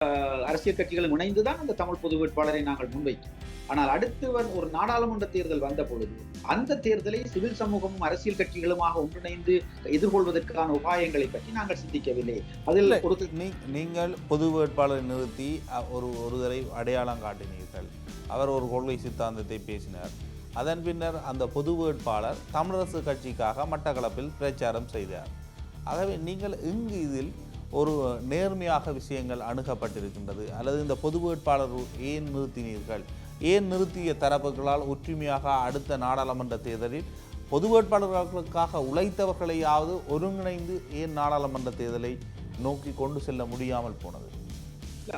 அரசியல் கட்சிகளும் இணைந்துதான் அந்த தமிழ் பொது வேட்பாளரை நாங்கள் முன்வைத்தோம். ஆனால் அடுத்து ஒரு நாடாளுமன்ற தேர்தல் வந்த பொழுது அந்த தேர்தலை சிவில் சமூகமும் அரசியல் கட்சிகளுமாக ஒன்றிணைந்து எதிர்கொள்வதற்கான உபாயங்களை பற்றி நாங்கள் சிந்திக்கவில்லை. அதில் ஒரு நீங்கள் பொது வேட்பாளரை நிறுத்தி ஒருவரை அடையாளம் காட்டினீர்கள். அவர் ஒரு கொள்கை சித்தாந்தத்தை பேசினார். அதன் பின்னர் அந்த பொது வேட்பாளர் தமிழரசு கட்சிக்காக மட்டக்களப்பில் பிரச்சாரம் செய்தார். ஆகவே நீங்கள் இதில் ஒரு நேர்மையாக விஷயங்கள் அணுகப்பட்டிருக்கின்றது, அல்லது இந்த பொது வேட்பாளர் ஏன் நிறுத்தினீர்கள், ஏன் நிறுத்திய தரப்புகளால் ஒற்றுமையாக அடுத்த நாடாளுமன்ற தேர்தலில் பொது வேட்பாளர்களுக்காக உழைத்தவர்களையாவது ஒருங்கிணைந்து ஏன் நாடாளுமன்ற தேர்தலை நோக்கி கொண்டு செல்ல முடியாமல் போனது?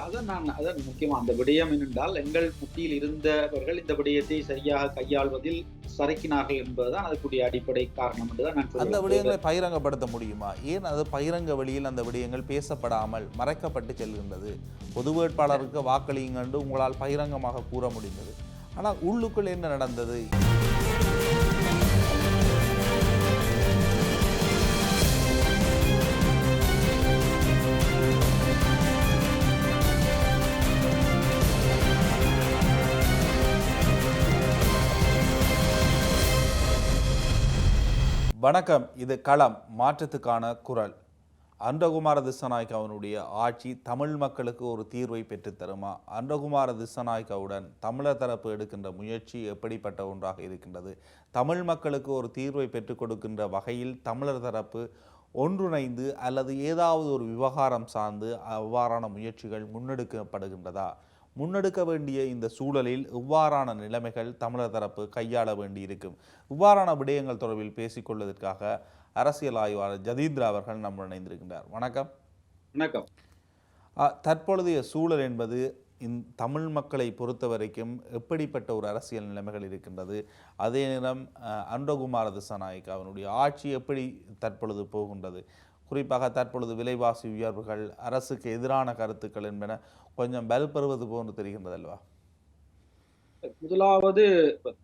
அதான் முக்கியமா அந்த விடயம் என்னென்றால், எங்கள் மத்தியில் இருந்தவர்கள் இந்த விடயத்தை சரியாக கையாள்வதில் சறுக்கினார்கள் என்பதுதான் அதுக்குரிய அடிப்படை காரணம் என்றுதான் நான் அந்த விடயங்களை பகிரங்கப்படுத்த முடியுமா? ஏன் அது பகிரங்க வழியில் அந்த விடயங்கள் பேசப்படாமல் மறைக்கப்பட்டு செல்கின்றது? பொது வேட்பாளருக்கு வாக்களியுங்க என்று உங்களால் பகிரங்கமாக கூற முடிந்தது, ஆனால் உள்ளுக்குள் என்ன நடந்தது? வணக்கம், இது களம், மாற்றத்துக்கான குரல். அன்றகுமார திஸ்ஸநாயக்கவனுடைய ஆட்சி தமிழ் மக்களுக்கு ஒரு தீர்வை பெற்றுத்தருமா? அன்றகுமார திஸ்ஸநாயக்கவுடன் தமிழர் தரப்பு எடுக்கின்ற முயற்சி எப்படிப்பட்ட ஒன்றாக இருக்கின்றது? தமிழ் மக்களுக்கு ஒரு தீர்வை பெற்றுக் கொடுக்கின்ற வகையில் தமிழர் தரப்பு ஒன்றிணைந்து அல்லது ஏதாவது ஒரு விவகாரம் சார்ந்து அவ்வாறான முயற்சிகள் முன்னெடுக்கப்படுகின்றதா? முன்னெடுக்க வேண்டிய இந்த சூழலில் இவ்வாறான நிலைமைகள் தமிழர் தரப்பு கையாள வேண்டியிருக்கும். இவ்வாறான விடயங்கள் தொடர்பில் பேசிக்கொள்வதற்காக அரசியல் ஆய்வாளர் ஜதீந்திரா அவர்கள் நம்முடன் இணைந்திருக்கின்றார். வணக்கம். வணக்கம். தற்பொழுதைய சூழல் என்பது தமிழ் மக்களை பொறுத்த வரைக்கும் எப்படிப்பட்ட ஒரு அரசியல் நிலைமைகள் இருக்கின்றது? அதே நேரம் அன்றகுமார திஸ்ஸநாயக்க அவனுடைய ஆட்சி எப்படி தற்பொழுது போகின்றது? குறிப்பாக தற்பொழுது விலைவாசி உயர்வுகள், அரசுக்கு எதிரான கருத்துக்கள் என்பன கொஞ்சம் பல்பெறுவது போன்று தெரிகின்றது அல்லவா? முதலாவது,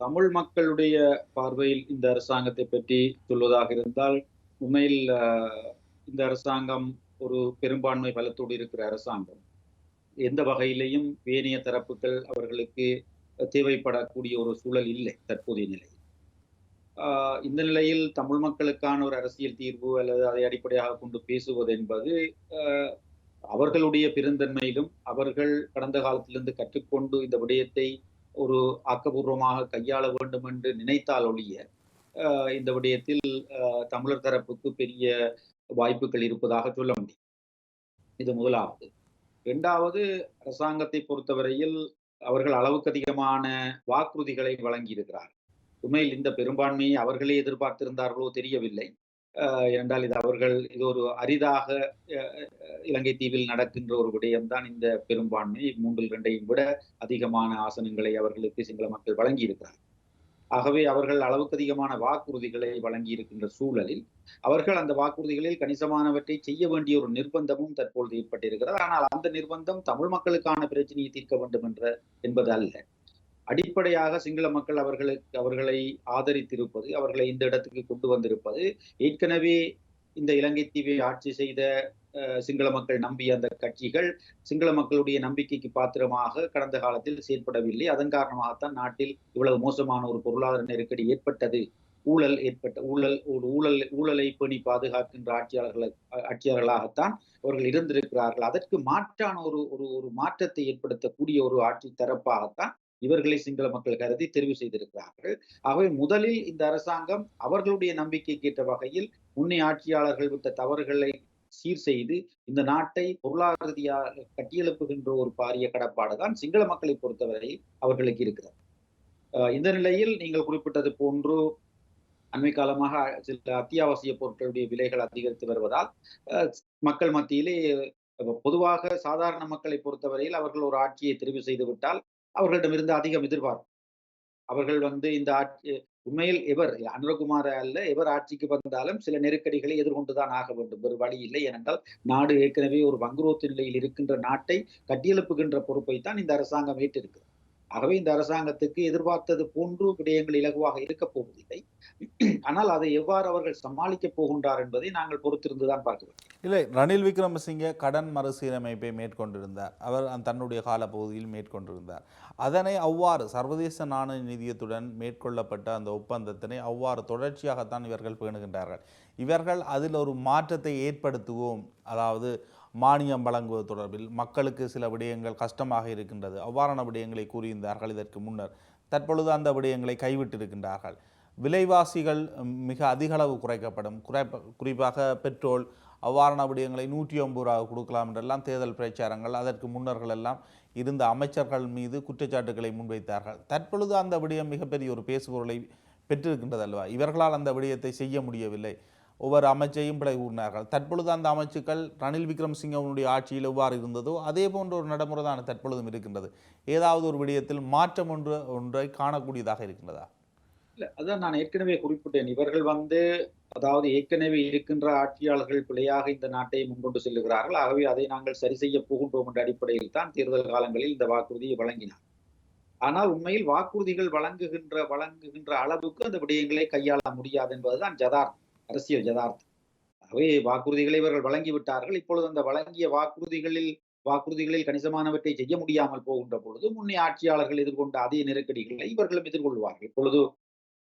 தமிழ் மக்களுடைய பார்வையில் இந்த அரசாங்கத்தை பற்றி சொல்வதாக இருந்தால், உண்மையில் இந்த அரசாங்கம் ஒரு பெரும்பான்மை பலத்தோடு இருக்கிற அரசாங்கம். எந்த வகையிலையும் ஏனைய தரப்புகள் அவர்களுக்கு தேவைப்படக்கூடிய ஒரு சூழல் இல்லை தற்போதைய நிலையில். இந்த நிலையில் தமிழ் மக்களுக்கான ஒரு அரசியல் தீர்வு அல்லது அதை அடிப்படையாக கொண்டு பேசுவது என்பது அவர்களுடைய பெருந்தன்மையிலும் அவர்கள் கடந்த காலத்திலிருந்து கற்றுக்கொண்டு இந்த விடயத்தை ஒரு ஆக்கப்பூர்வமாக கையாள வேண்டும் என்று நினைத்தால் ஒழிய இந்த விடயத்தில் தமிழர் தரப்புக்கு பெரிய வாய்ப்புகள் இருப்பதாக சொல்ல முடியும். இது முதலாவது. இரண்டாவது, அரசாங்கத்தை பொறுத்தவரையில் அவர்கள் அளவுக்கு அதிகமான வாக்குறுதிகளை வழங்கி இருக்கிறார். உண்மையில் இந்த பெரும்பான்மையை அவர்களே எதிர்பார்த்திருந்தார்களோ தெரியவில்லை. என்றால் இது ஒரு அரிதாக இலங்கை தீவில் நடக்கின்ற ஒரு விடயம்தான். இந்த பெரும்பான்மை 3/2 விட அதிகமான ஆசனங்களை அவர்களுக்கு சிங்கள மக்கள் வழங்கி இருக்கிறார். ஆகவே அவர்கள் அளவுக்கு அதிகமான வாக்குறுதிகளை வழங்கி இருக்கின்ற சூழலில் அவர்கள் அந்த வாக்குறுதிகளில் கணிசமானவற்றை செய்ய வேண்டிய ஒரு நிர்பந்தமும் தற்பொழுது ஏற்பட்டிருக்கிறது. ஆனால் அந்த நிர்பந்தம் தமிழ் மக்களுக்கான பிரச்சனையை தீர்க்க வேண்டும் என்பது அல்ல. அடிப்படையாக சிங்கள மக்கள் அவர்களை ஆதரித்திருப்பது, அவர்களை இந்த இடத்துக்கு கொண்டு வந்திருப்பது, ஏற்கனவே இந்த இலங்கை தீவை ஆட்சி செய்த சிங்கள மக்கள் நம்பிய அந்த கட்சிகள் சிங்கள மக்களுடைய நம்பிக்கைக்கு பாத்திரமாக கடந்த காலத்தில் செயற்படவில்லை. அதன் காரணமாகத்தான் நாட்டில் இவ்வளவு மோசமான ஒரு பொருளாதார நெருக்கடி ஏற்பட்டது. ஊழலை பேணி பாதுகாக்கின்ற ஆட்சியாளர்களாகத்தான் அவர்கள் இருந்திருக்கிறார்கள். அதற்கு மாற்றான ஒரு மாற்றத்தை ஏற்படுத்தக்கூடிய ஒரு ஆட்சி தரப்பாகத்தான் இவர்களை சிங்கள மக்கள் கருதி தெரிவு செய்திருக்கிறார்கள். ஆகவே முதலில் இந்த அரசாங்கம் அவர்களுடைய நம்பிக்கைக்கு ஏற்ற வகையில் முன்னே ஆட்சியாளர்கள் விட்ட தவறுகளை சீர் செய்து இந்த நாட்டை பொருளாதார ரீதியாக கட்டியெழுப்புகின்ற ஒரு பாரிய கடப்பாடுதான் சிங்கள மக்களை பொறுத்தவரை அவர்களுக்கு இருக்கிறது. இந்த நிலையில் நீங்கள் குறிப்பிட்டது போன்று அண்மை காலமாக சில அத்தியாவசிய பொருட்களுடைய விலைகள் அதிகரித்து வருவதால் மக்கள் மத்தியிலே, பொதுவாக சாதாரண மக்களை பொறுத்தவரையில் அவர்கள் ஒரு ஆட்சியை தெரிவு செய்து விட்டால் அவர்களிடமிருந்து அதிகம் எதிர்பார்ப்பு. அவர்கள் இந்த ஆட்சி உண்மையில் அனுரகுமார அல்ல, எவர் ஆட்சிக்கு வந்தாலும் சில நெருக்கடிகளை எதிர்கொண்டுதான் ஆக வேண்டும், ஒரு வழி இல்லை. ஏனென்றால் நாடு ஏற்கனவே ஒரு வங்குரோத்து நிலையில் இருக்கின்ற நாட்டை கட்டியெழுப்புகின்ற பொறுப்பை தான் இந்த அரசாங்கம் ஏற்றிருக்கிறது. ஆகவே இந்த அரசாங்கத்துக்கு எதிர்பார்த்தது போன்று விடயங்கள் இலகுவாக இருக்கப் போவதில்லை. ஆனால் அதை எவ்வாறு அவர்கள் சமாளிக்கப் போகின்றார் என்பதை நாங்கள் பொறுத்திருந்துதான் பார்க்கிறோம். இல்லை, ரணில் விக்ரமசிங்கே கடன் மறுசீரமைப்பை மேற்கொண்டிருந்தார். அவர் தன்னுடைய காலப்பகுதியில் மேற்கொண்டிருந்தார். அதனை அவ்வாறு சர்வதேச நாணய நிதியத்துடன் மேற்கொள்ளப்பட்ட அந்த ஒப்பந்தத்தினை அவ்வாறு தொடர்ச்சியாகத்தான் இவர்கள் பேணுகின்றார்கள். இவர்கள் அதில் ஒரு மாற்றத்தை ஏற்படுத்துவோம், அதாவது மானியம் வழங்குவது தொடர்பில் மக்களுக்கு சில விடயங்கள் கஷ்டமாக இருக்கின்றது, அவ்வாறான விடயங்களை கூறியிருந்தார்கள் இதற்கு முன்னர். தற்பொழுது அந்த விடயங்களை கைவிட்டிருக்கின்றார்கள். விலைவாசிகள் மிக அதிக அளவு குறைக்கப்படும், குறிப்பாக பெட்ரோல் அவ்வாறான விடயங்களை 150 ரூபா கொடுக்கலாம் என்றெல்லாம் தேர்தல் பிரச்சாரங்கள் அதற்கு முன்னர்கள் எல்லாம் இருந்த அமைச்சர்கள் மீது குற்றச்சாட்டுகளை முன்வைத்தார்கள். தற்பொழுது அந்த விடயம் மிகப்பெரிய ஒரு பேசுபொருளை பெற்றிருக்கின்றது அல்லவா? இவர்களால் அந்த விடயத்தை செய்ய முடியவில்லை, ஒவ்வொரு அமைச்சையும் பிழை கூறினார்கள். தற்பொழுது அந்த அமைச்சுக்கள் ரணில் விக்ரமசிங்கவனுடைய ஆட்சியில் எவ்வாறு இருந்ததோ அதே போன்ற ஒரு நடைமுறை தான் தற்பொழுதும் இருக்கின்றது. ஏதாவது ஒரு விடயத்தில் மாற்றம் ஒன்றை காணக்கூடியதாக இருக்கின்றதா? இல்ல, அதான் நான் ஏற்கனவே குறிப்பிட்டேன். இவர்கள் அதாவது ஏற்கனவே இருக்கின்ற ஆட்சியாளர்கள் பிழையாக இந்த நாட்டை முன்கொண்டு செல்லுகிறார்கள். ஆகவே அதை நாங்கள் சரி செய்ய போகின்றோம் என்ற அடிப்படையில் தான் தேர்தல் காலங்களில் இந்த வாக்குறுதியை வழங்கினார். ஆனால் உண்மையில் வாக்குறுதிகள் வழங்குகின்ற அளவுக்கு அந்த விடயங்களை கையாள முடியாது என்பதுதான் யதார்த்தம், அரசியல் யதார்த்தம். ஆகவே வாக்குறுதிகளை இவர்கள் வழங்கிவிட்டார்கள். இப்பொழுது அந்த வழங்கிய வாக்குறுதிகளில் கணிசமானவற்றை செய்ய முடியாமல் போகின்ற பொழுது முன்னே ஆட்சியாளர்கள் எதிர்கொண்ட அதே நெருக்கடிகளை இவர்களும் எதிர்கொள்வார்கள். இப்பொழுது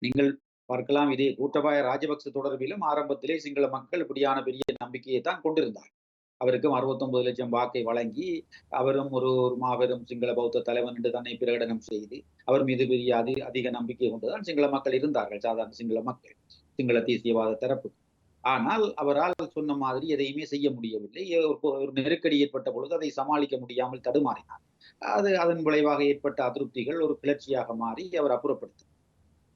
நீங்கள் பார்க்கலாம், இதே கோட்டாபய ராஜபக்ச தொடர்பிலும் ஆரம்பத்திலே சிங்கள மக்கள் இப்படியான பெரிய நம்பிக்கையை தான் கொண்டிருந்தார். அவருக்கும் 69 லட்சம் வாக்கை வழங்கி அவரும் ஒரு மாபெரும் சிங்கள பௌத்த தலைவன் என்று தன்னை பிரகடனம் செய்து அவர் மீது பெரிய அதிக நம்பிக்கை கொண்டுதான் சிங்கள மக்கள் இருந்தார்கள், சாதாரண சிங்கள மக்கள், சிங்கள தேசியவாத தரப்பு. ஆனால் அவரால் சொன்ன மாதிரி எதையுமே செய்ய முடியவில்லை. ஒரு நெருக்கடி ஏற்பட்ட பொழுது அதை சமாளிக்க முடியாமல் தடுமாறினார். அதன் விளைவாக ஏற்பட்ட அதிருப்திகள் ஒரு கிளர்ச்சியாக மாறி அவர் அப்புறப்படுத்தார்.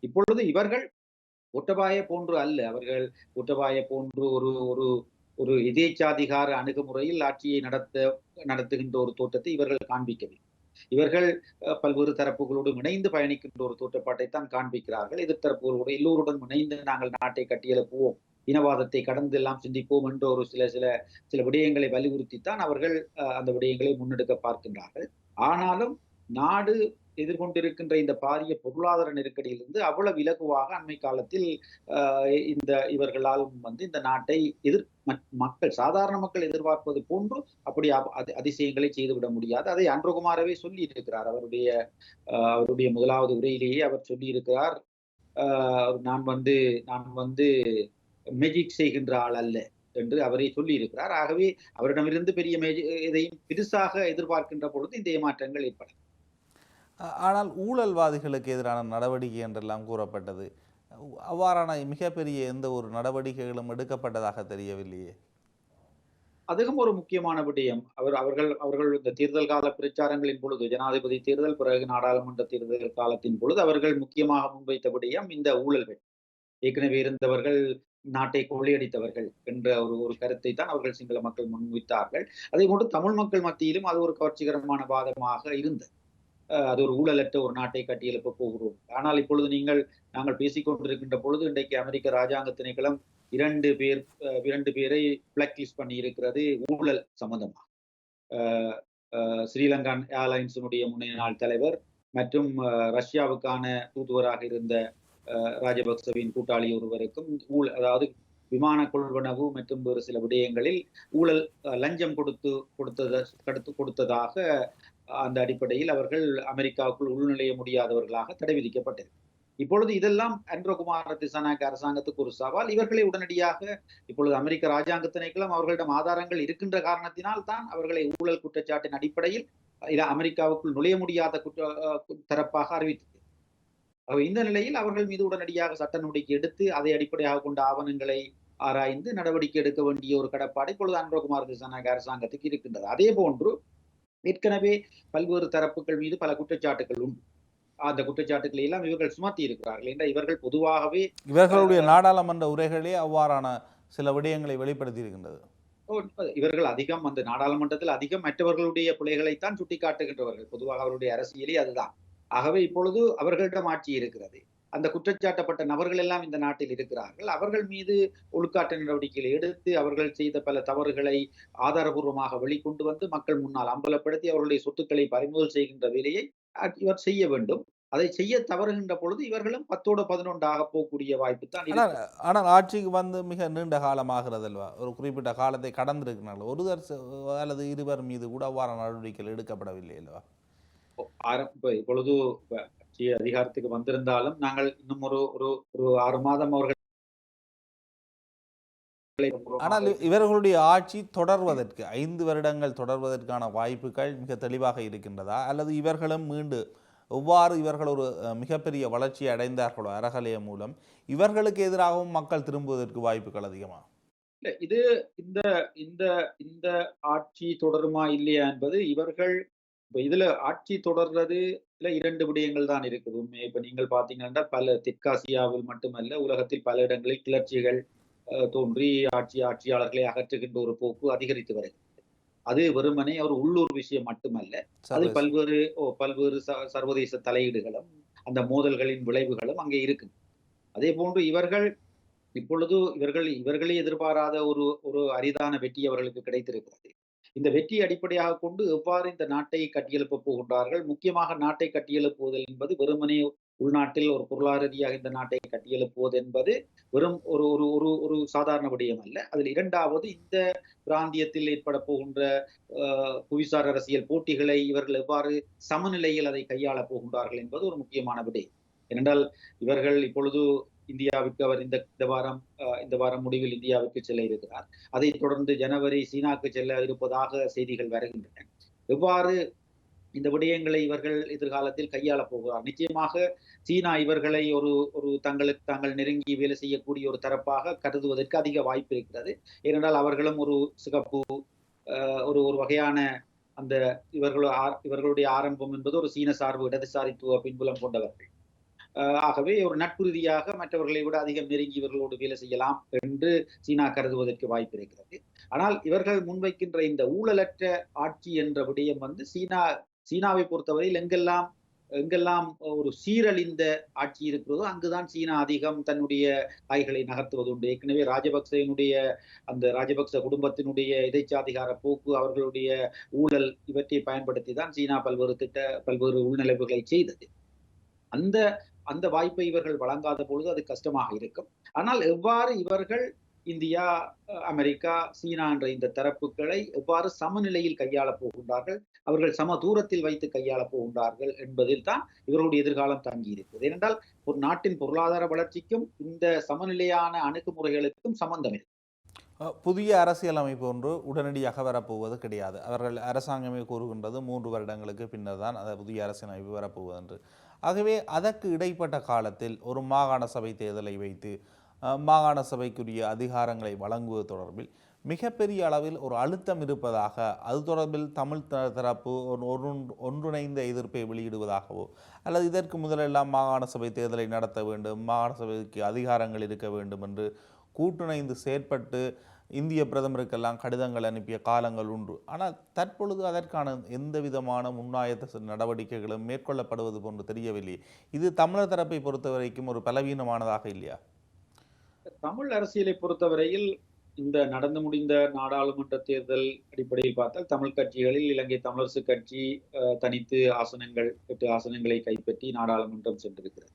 இப்பொழுது இவர்கள் கோட்டாபய போன்று அல்ல. அவர்கள் கோட்டாபய போன்று ஒரு ஒரு ஒரு எதேச்சாதிகார அணுகுமுறையில் ஆட்சியை நடத்துகின்ற ஒரு தோற்றத்தை இவர்கள் காண்பிக்கவில்லை. இவர்கள் பல்வேறு தரப்புகளோடு இணைந்து பயணிக்கின்ற ஒரு தோற்றப்பாட்டை தான் காண்பிக்கிறார்கள். எதிர்த்தரப்புகளோடு எல்லோருடன் இணைந்து நாங்கள் நாட்டை கட்டியெழுப்புவோம், இனவாதத்தை கடந்து எல்லாம் சிந்திப்போம் என்ற ஒரு சில விடயங்களை வலியுறுத்தித்தான் அவர்கள் அந்த விடயங்களை முன்னெடுக்க பார்க்கின்றார்கள். ஆனாலும் நாடு எதிர்கொண்டிருக்கின்ற இந்த பாரிய பொருளாதார நெருக்கடியிலிருந்து அவ்வளவு இலகுவாக அண்மை காலத்தில் இவர்களால் இந்த நாட்டை மக்கள், சாதாரண மக்கள் எதிர்பார்ப்பது போன்று அப்படி அதிசயங்களை செய்துவிட முடியாது. அதை அன்றகுமாரவே சொல்லி இருக்கிறார். அவருடைய முதலாவது உரையிலேயே அவர் சொல்லி இருக்கிறார், நான் மெஜிக் செய்கின்ற ஆள் அல்ல என்று அவரே சொல்லி இருக்கிறார். ஆகவே அவரிடமிருந்து பெரிய எதையும் பெருசாக எதிர்பார்க்கின்ற பொழுது இந்த ஏமாற்றங்கள் ஏற்படும். ஆனால் ஊழல்வாதிகளுக்கு எதிரான நடவடிக்கை என்றெல்லாம் கூறப்பட்டது. அவ்வாறான மிகப்பெரிய எந்த ஒரு நடவடிக்கைகளும் எடுக்கப்பட்டதாக தெரியவில்லையே. அதுவும் ஒரு முக்கியமான விடயம். அவர்கள் இந்த தேர்தல் கால பிரச்சாரங்களின் பொழுது, ஜனாதிபதி தேர்தல் பிறகு நாடாளுமன்ற தேர்தல் காலத்தின் பொழுது அவர்கள் முக்கியமாக முன்வைத்த விடயம் இந்த ஊழல்கள். ஏற்கனவே இருந்தவர்கள் நாட்டை கொள்ளையடித்தவர்கள் என்ற ஒரு கருத்தை தான் அவர்கள் சிங்கள மக்கள் முன்வைத்தார்கள். அதே போன்று தமிழ் மக்கள் மத்தியிலும் அது ஒரு கவர்ச்சிகரமான வாதமாக இருந்தது. அது ஒரு ஊழலற்ற ஒரு நாட்டை கட்டியெழுப்ப போகிறோம். ஆனால் இப்பொழுது நாங்கள் பேசிக் கொண்டிருக்கின்ற பொழுது இன்றைக்கு அமெரிக்க ராஜாங்க திணைக்களம் 2 பேரை பிளாக் லிஸ்ட் பண்ணி இருக்கிறது ஊழல் சம்பந்தமாக. ஸ்ரீலங்கன் ஏர்லைன்ஸினுடைய முன்னாள் தலைவர் மற்றும் ரஷ்யாவுக்கான தூதுவராக இருந்த ராஜபக்சவின் கூட்டாளி ஒருவருக்கும் அதாவது விமான கொள்வனவு மற்றும் வேறு சில விடயங்களில் ஊழல் லஞ்சம் கொடுத்ததாக அந்த அடிப்படையில் அவர்கள் அமெரிக்காவுக்குள் உள்நுழைய முடியாதவர்களாக தடை விதிக்கப்பட்டது. இப்பொழுது இதெல்லாம் அன்றகுமார திசாநாயக்க அரசாங்கத்துக்கு ஒரு சவால். இவர்களை உடனடியாக இப்பொழுது அமெரிக்க ராஜாங்க திணைக்களம் அவர்களிடம் ஆதாரங்கள் இருக்கின்ற காரணத்தினால் தான் அவர்களை ஊழல் குற்றச்சாட்டின் அடிப்படையில் அமெரிக்காவுக்குள் நுழைய முடியாத தரப்பாக அறிவித்தது. இந்த நிலையில் அவர்கள் மீது உடனடியாக சட்ட நடவடிக்கை எடுத்து அதை அடிப்படையாக கொண்ட ஆவணங்களை ஆராய்ந்து நடவடிக்கை எடுக்க வேண்டிய ஒரு கடப்பாடு இப்பொழுது அன்றகுமார திசாநாயக்க அரசாங்கத்துக்கு இருக்கின்றது. அதே போன்று ஏற்கனவே பல்வேறு தரப்புகள் மீது பல குற்றச்சாட்டுகள் உண்டு. அந்த குற்றச்சாட்டுகளை எல்லாம் இவர்கள் சுமத்தி இருக்கிறார்கள் என்ற இவர்கள் பொதுவாகவே இவர்களுடைய நாடாளுமன்ற உரைகளே அவ்வாறான சில விடயங்களை வெளிப்படுத்தி இருக்கின்றது. இவர்கள் அதிகம் அந்த நாடாளுமன்றத்தில் அதிகம் மற்றவர்களுடைய பிழைகளைத்தான் சுட்டிக்காட்டுகின்றவர்கள். பொதுவாக அவருடைய அரசியலே அதுதான். ஆகவே இப்பொழுது அவர்களிடம் ஆட்சி இருக்கிறது. அந்த குற்றச்சாட்டப்பட்ட நபர்கள் எல்லாம் இந்த நாட்டில் இருக்கிறார்கள். அவர்கள் மீது ஒழுக்காற்று நடவடிக்கைகளை எடுத்து அவர்கள் செய்த பல தவறுகளை ஆதாரபூர்வமாக வெளிக்கொண்டு வந்து மக்கள் முன்னால் அம்பலப்படுத்தி அவர்களுடைய சொத்துக்களை பறிமுதல் செய்கின்ற வேலையை இவர் செய்ய வேண்டும். அதை செய்ய தவறுகின்ற பொழுது இவர்களும் 10ஓட 11 ஆக போகக்கூடிய வாய்ப்பு தான் ஆனால் இருக்கு. ஆனால் ஆட்சிக்கு வந்து மிக நீண்ட காலமாகிறதல்வா? ஒரு குறிப்பிட்ட காலத்தை கடந்திருக்கிறார்கள். ஒரு அல்லது இருவர் மீது கூட அவ்வாறான நடவடிக்கைகள் எடுக்கப்படவில்லை அல்லவா? இப்பொழுது கட்சி அதிகாரத்துக்கு வந்திருந்தாலும் நாங்கள் இன்னும் ஒரு ஒரு ஒரு 6 மாதம் அவர்களை ஆனால் இவர்களுடைய ஆட்சி தொடர்வதற்கு 5 வருடங்கள் தொடர்வதற்கான வாய்ப்புகள் மிக தெளிவாக இருக்கின்றதா? அல்லது இவர்களும் மீண்டு எவ்வாறு இவர்கள் ஒரு மிகப்பெரிய வளர்ச்சியை அடைந்தார்களோ அறகலைய மூலம், இவர்களுக்கு எதிராகவும் மக்கள் திரும்புவதற்கு வாய்ப்புகள் அதிகமா? இல்ல இது இந்த இந்த இந்த ஆட்சி தொடருமா இல்லையா என்பது இவர்கள் இப்ப இதுல ஆட்சி தொடர்றதுல 2 விடயங்கள் தான் இருக்குது. உண்மையா இப்ப நீங்கள் பார்த்தீங்கன்னா, பல தெற்காசியாவில் மட்டுமல்ல, உலகத்தில் பல இடங்களில் கிளர்ச்சிகள் தோன்றி ஆட்சியாளர்களை அகற்றுகின்ற ஒரு போக்கு அதிகரித்து வருகிறது. அது வெறுமனே ஒரு உள்ளூர் விஷயம் மட்டுமல்ல. அதில் சர்வதேச பல்வேறு சர்வதேச தலையீடுகளும், அந்த மோதல்களின் விளைவுகளும் அங்கே இருக்கு. அதேபோன்று இவர்களே எதிர்பாராத ஒரு ஒரு அரிதான வெற்றி அவர்களுக்கு கிடைத்திருக்கிறது. இந்த வெற்றியை அடிப்படையாகக் கொண்டு எவ்வாறு இந்த நாட்டை கட்டியெழுப்பப் போகின்றார்கள்? முக்கியமாக நாட்டை கட்டியெழுப்புவதல் என்பது வெறுமனே உள்நாட்டில் ஒரு பொருளாதார ரீதியாக இந்த நாட்டை கட்டியெழுப்புவது என்பது வெறும் ஒரு ஒரு ஒரு ஒரு சாதாரண விடயம் அல்ல. அதில் 2வது இந்த பிராந்தியத்தில் ஏற்படப் போகின்ற புவிசார் அரசியல் போட்டிகளை இவர்கள் எவ்வாறு சமநிலையில் அதை கையாளப் போகின்றார்கள் என்பது ஒரு முக்கியமான விடயம். ஏனென்றால் இவர்கள் இப்பொழுது இந்தியாவுக்கு அவர் இந்த வாரம் முடிவில் இந்தியாவுக்கு செல்ல இருக்கிறார். அதைத் தொடர்ந்து ஜனவரி சீனாவுக்கு செல்ல இருப்பதாக செய்திகள் வருகின்றன. எவ்வாறு இந்த விடயங்களை இவர்கள் எதிர்காலத்தில் கையாளப் போகிறார்? நிச்சயமாக சீனா இவர்களை ஒரு ஒரு தாங்கள் நெருங்கி வேலை செய்யக்கூடிய ஒரு தரப்பாக கருதுவதற்கு அதிக வாய்ப்பு இருக்கிறது. ஏனென்றால் அவர்களும் ஒரு சிகப்பு ஒரு ஒரு வகையான அந்த இவர்களுடைய ஆரம்பம் என்பது ஒரு சீன சார்பு இடதுசாரித்துவ பின்புலம் கொண்டவர்கள். ஆகவே ஒரு நட்பு ரீதியாக மற்றவர்களை விட அதிகம் நெருங்கி இவர்களோடு வேலை செய்யலாம் என்று சீனா கருதுவதற்கு வாய்ப்பு இருக்கிறது. ஆனால் இவர்கள் முன்வைக்கின்ற இந்த ஊழலற்ற ஆட்சி என்ற விடயம் வந்து சீனாவை பொறுத்தவரையில் எங்கெல்லாம் ஒரு சீரழிந்த ஆட்சி இருக்கிறதோ அங்குதான் சீனா அதிகம் தன்னுடைய காய்களை நகர்த்துவது உண்டு. ஏற்கனவே அந்த ராஜபக்ச குடும்பத்தினுடைய இடைச்சாதிகார போக்கு, அவர்களுடைய ஊழல் இவற்றை பயன்படுத்தி தான் சீனா பல்வேறு உள்நுழைவுகளை செய்தது. அந்த அந்த வாய்ப்பை இவர்கள் வழங்காத பொழுது அது கஷ்டமாக இருக்கும். ஆனால் எவ்வாறு இவர்கள் இந்தியா, அமெரிக்கா, சீனா என்ற இந்த தரப்புகளை எவ்வாறு சமநிலையில் கையாளப் போகின்றார்கள், அவர்கள் சம தூரத்தில் வைத்து கையாளப் போகின்றார்கள் என்பதில் தான் இவர்களுடைய எதிர்காலம் தங்கி இருக்கிறது. ஏனென்றால் ஒரு நாட்டின் பொருளாதார வளர்ச்சிக்கும் இந்த சமநிலையான அணுகுமுறைகளுக்கும் சம்பந்தம் இருக்கு. புதிய அரசியலமைப்பு ஒன்று உடனடியாக வரப்போவது கிடையாது. அவர்கள் அரசாங்கமே கூறுகின்றது 3 வருடங்களுக்கு பின்னர் தான் அந்த புதிய அரசியலமைப்பு வரப்போவது என்று. ஆகவே அதற்கு இடைப்பட்ட காலத்தில் ஒரு மாகாண சபை தேர்தலை வைத்து மாகாண சபைக்குரிய அதிகாரங்களை வழங்குவது தொடர்பில் மிகப்பெரிய அளவில் ஒரு அழுத்தம் இருப்பதாக, அது தொடர்பில் தமிழ் தரப்பு ஒன்றிணைந்த எதிர்ப்பை வெளியிடுவதாகவோ, அல்லது இதற்கு முதலெல்லாம் மாகாண சபை தேர்தலை நடத்த வேண்டும், மாகாண சபைக்கு அதிகாரங்கள் இருக்க வேண்டும் என்று கூட்டிணைந்து செயற்பட்டு இந்திய பிரதமருக்கெல்லாம் கடிதங்கள் அனுப்பிய காலங்கள் உண்டு. ஆனால் தற்பொழுது அதற்கான எந்த விதமான முன்னாயத்த நடவடிக்கைகளும் மேற்கொள்ளப்படுவது போன்று தெரியவில்லை. இது தமிழர் தரப்பை பொறுத்தவரைக்கும் ஒரு பலவீனமானதாக இல்லையா? தமிழ் அரசியலை பொறுத்தவரையில் இந்த நடந்து முடிந்த நாடாளுமன்ற தேர்தல் அடிப்படையில் பார்த்தால் தமிழ் கட்சிகளில் இலங்கை தமிழரசு கட்சி தனித்து 8 ஆசனங்களை கைப்பற்றி நாடாளுமன்றம் சென்றிருக்கிறது.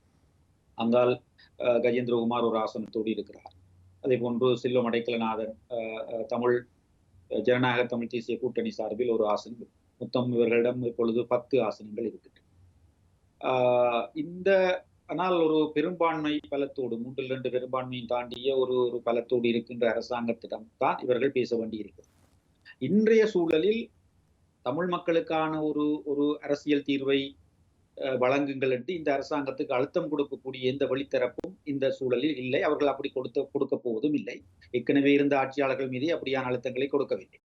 அங்கால் கஜேந்திரகுமார் ஒரு ஆசனத்தோடு இருக்கிறார். அதே போன்று செல்வம் அடைக்கலநாதன் தமிழ் ஜனநாயக தமிழ் தேசிய கூட்டணி சார்பில் ஒரு ஆசனம். மொத்தம் இவர்களிடம் இப்பொழுது 10 ஆசனங்கள் இருக்கின்றன. ஆனால் ஒரு பெரும்பான்மை பலத்தோடு 3/2 பெரும்பான்மையை தாண்டிய ஒரு பலத்தோடு இருக்கின்ற அரசாங்கத்திடம் தான் இவர்கள் பேச வேண்டியிருக்கிறது. இன்றைய சூழலில் தமிழ் மக்களுக்கான ஒரு அரசியல் தீர்வை வழங்குங்கள் என்று இந்த அரசாங்கத்துக்கு அழுத்தம் கொடுக்கக்கூடிய எந்த வழித்தரப்பும் இந்த சூழலில் இல்லை. அவர்கள் அப்படி கொடுக்க போவதும் இல்லை. ஏற்கனவே இருந்த ஆட்சியாளர்கள் மீது அப்படியான அழுத்தங்களை கொடுக்கவில்லை.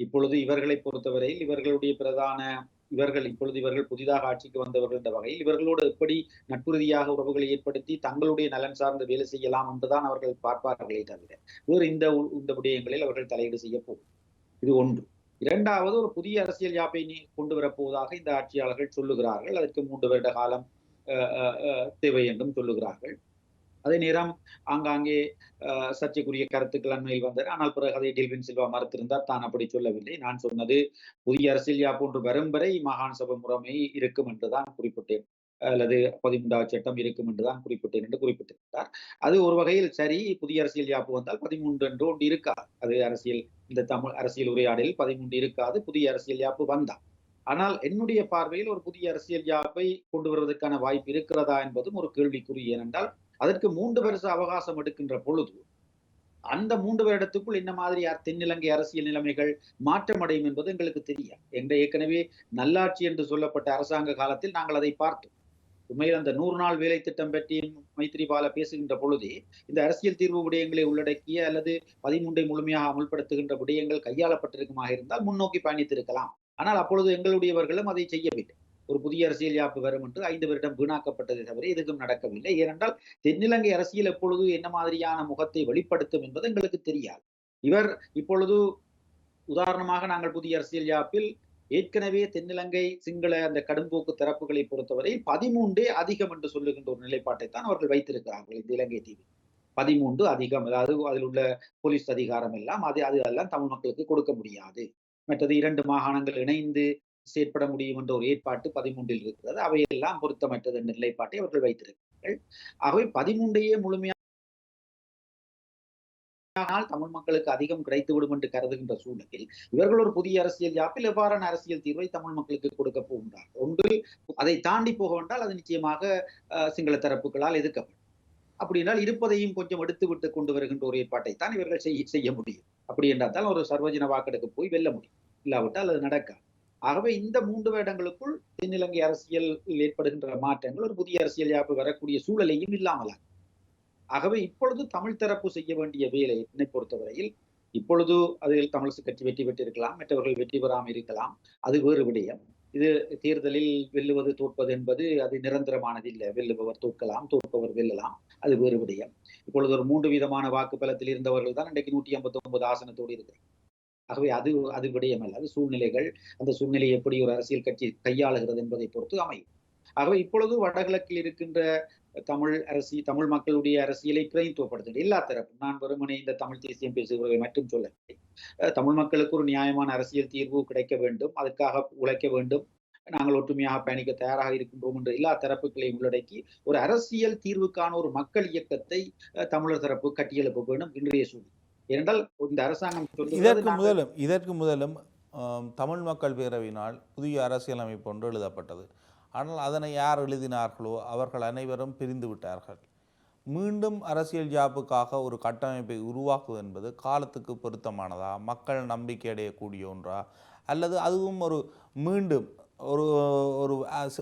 இப்பொழுது இவர்களை பொறுத்தவரையில் இவர்கள் புதிதாக ஆட்சிக்கு வந்தவர்கள் என்ற வகையில் இவர்களோடு எப்படி நட்பு ரீதியாக உறவுகளை ஏற்படுத்தி தங்களுடைய நலன் சார்ந்து வேலை செய்யலாம் என்றுதான் அவர்கள் பார்ப்பார்களே தவிர வேறு இந்த விடயங்களில் அவர்கள் தலையீடு செய்ய போகும். இது ஒன்று. 2வது, ஒரு புதிய அரசியல் யாப்பை கொண்டு வரப்போவதாக இந்த ஆட்சியாளர்கள் சொல்லுகிறார்கள். அதற்கு 3 வருட காலம் தேவை என்றும் சொல்லுகிறார்கள். அதே நேரம் ஆங்காங்கே சர்ச்சைக்குரிய கருத்துக்கள் அண்மையில் வந்தது. ஆனால் பிறகு அதை டெல்வின் சில்வா மறுத்திருந்தார். தான் அப்படி சொல்லவில்லை. நான் சொன்னது புதிய அரசியல் யாப்பு ஒன்று வரும் வரை மாகாண சபை முறைமை இருக்கும் என்றுதான் குறிப்பிட்டேன். அல்லது 13வது சட்டம் இருக்கும் என்றுதான் குறிப்பிட்டேன் என்று குறிப்பிட்டிருக்கிறார். அது ஒரு வகையில் சரி. புதிய அரசியல் யாப்பு வந்தால் 13 என்று ஒன்று இருக்காது. அது அரசியல் இந்த தமிழ் அரசியல் உரையாடலில் 13 இருக்காது. புதிய அரசியல் யாப்பு வந்தால். ஆனால் என்னுடைய பார்வையில் ஒரு புதிய அரசியல் யாப்பை கொண்டு வருவதற்கான வாய்ப்பு இருக்கிறதா என்பதும் ஒரு கேள்விக்குறி. ஏனென்றால் அதற்கு 3 வருஷ அவகாசம் எடுக்கின்ற பொழுது அந்த 3 வருடத்துக்குள் என்ன மாதிரியார் தென்னிலங்கை அரசியல் நிலைமைகள் மாற்றமடையும் என்பது எங்களுக்கு தெரியாது. ஏற்கனவே நல்லாட்சி என்று சொல்லப்பட்ட அரசாங்க காலத்தில் நாங்கள் அதை பார்த்தோம். உண்மையில் அந்த 100 நாள் வேலை திட்டம் பற்றி மைத்திரிபால பேசுகின்ற பொழுதே இந்த அரசியல் தீர்வு விடயங்களை உள்ளடக்கிய அல்லது 13 முழுமையாக அமுல்படுத்துகின்ற விடயங்கள் கையாளப்பட்டிருக்குமாக இருந்தால் முன்னோக்கி பயணித்திருக்கலாம். ஆனால் அப்பொழுது எங்களுடையவர்களும் அதை செய்யவில்லை. ஒரு புதிய அரசியல் யாப்பு வரும் என்று 5 வருடம் வீணாக்கப்பட்டதை தவிர எதுவும் நடக்கவில்லை. ஏனென்றால் தென்னிலங்கை அரசியல் எப்பொழுது என்ன மாதிரியான முகத்தை வெளிப்படுத்தும் என்பது எங்களுக்கு தெரியாது. இவர் இப்பொழுது உதாரணமாக நாங்கள் புதிய அரசியல் யாப்பில் ஏற்கனவே தென்னிலங்கை சிங்கள அந்த கடும்போக்கு தரப்புகளை பொறுத்தவரை 13 அதிகம் என்று சொல்லுகின்ற ஒரு நிலைப்பாட்டை தான் அவர்கள் வைத்திருக்கிறார்கள். இந்த இலங்கை தீவில் 13 அதிகம். அதாவது அதில் உள்ள போலீஸ் அதிகாரம் எல்லாம் அதெல்லாம் தமிழ் மக்களுக்கு கொடுக்க முடியாது. மற்றது 2 மாகாணங்கள் இணைந்து செயற்பட முடியும் என்ற ஒரு ஏற்பாட்டு 13 இருக்கிறது. அவையெல்லாம் பொருத்தமற்றது என்ற நிலைப்பாட்டை அவர்கள் வைத்திருக்கிறார்கள். ஆகவே 13 முழுமையாக தமிழ் மக்களுக்கு அதிகம் கிடைத்துவிடும் என்று கருதுகின்ற சூழலில் இவர்கள் ஒரு புதிய அரசியல் யாப்பில் எவ்வாறான அரசியல் தீர்வை தமிழ் மக்களுக்கு கொடுக்க போகின்றார். ஒன்று அதை தாண்டி போக வேண்டால் அது நிச்சயமாக சிங்கள தரப்புகளால் எதிர்க்கப்படும். அப்படின்னால் இருப்பதையும் கொஞ்சம் எடுத்து விட்டு கொண்டு வருகின்ற ஒரு ஏற்பாட்டைத்தான் இவர்கள் செய்ய முடியும். அப்படி என்றால் ஒரு சர்வஜன வாக்கெடுப்பு போய் வெல்ல முடியும். இல்லாவிட்டால் அது நடக்காது. ஆகவே இந்த 3 வருடங்களுக்குள் தென்னிலங்கை அரசியல் ஏற்படுகின்ற மாற்றங்கள் ஒரு புதிய அரசியல் யாப்பு வரக்கூடிய சூழலையும் இல்லாமலாம். ஆகவே இப்பொழுது தமிழ் தரப்பு செய்ய வேண்டிய வேலை என்னை பொறுத்தவரையில் இப்பொழுது அதில் தமிழரசு கட்சி வெற்றி பெற்றிருக்கலாம், மற்றவர்கள் வெற்றி பெறாமல் இருக்கலாம். அது வேறு விடயம். இது தேர்தலில் வெல்லுவது தோற்பது என்பது அது நிரந்தரமானது இல்லை. வெல்லுபவர் தோற்கலாம், தோற்பவர் வெல்லலாம். அது வேறு விடயம். இப்பொழுது ஒரு 3 விதமான வாக்கு பலத்தில் இருந்தவர்கள் தான் இன்றைக்கு 159 ஆசனத்தோடு இருக்கிறார். ஆகவே அது விடயம் அல்ல. அது சூழ்நிலைகள். அந்த சூழ்நிலை எப்படி ஒரு அரசியல் கட்சி கையாளுகிறது என்பதை பொறுத்து அமையும். ஆகவே இப்பொழுது வடகிழக்கில் இருக்கின்ற தமிழ் மக்களுடைய அரசியலை பிரதித்துவப்படுத்துகின்ற எல்லா தரப்பும், நான் வெறுமனே இந்த தமிழ் தேசியம் பேசுகிறவர்களை மட்டும் சொல்லவில்லை. தமிழ் மக்களுக்கு ஒரு நியாயமான அரசியல் தீர்வு கிடைக்க வேண்டும், அதற்காக உழைக்க வேண்டும், நாங்கள் ஒற்றுமையாக பயணிக்க தயாராக இருக்கின்றோம் என்று எல்லா தரப்புகளையும் உள்ளடக்கி ஒரு அரசியல் தீர்வுக்கான ஒரு மக்கள் இயக்கத்தை தமிழர் தரப்பு கட்டியெழுப்ப வேண்டும் இன்றைய சூழ்நிலை. ஏனென்றால் இந்த அரசாங்கம் இதற்கு முதலும் தமிழ் மக்கள் பேரவையினால் புதிய அரசியலமைப்பு ஒன்று எழுதப்பட்டது. ஆனால் அதனை யார் எழுதினார்களோ அவர்கள் அனைவரும் பிரிந்து விட்டார்கள். மீண்டும் அரசியல் ஜாப்புக்காக ஒரு கட்டமைப்பை உருவாக்குவது என்பது காலத்துக்கு பொருத்தமானதா, மக்கள் நம்பிக்கை அடையக்கூடிய ஒன்றா, அல்லது அதுவும் மீண்டும்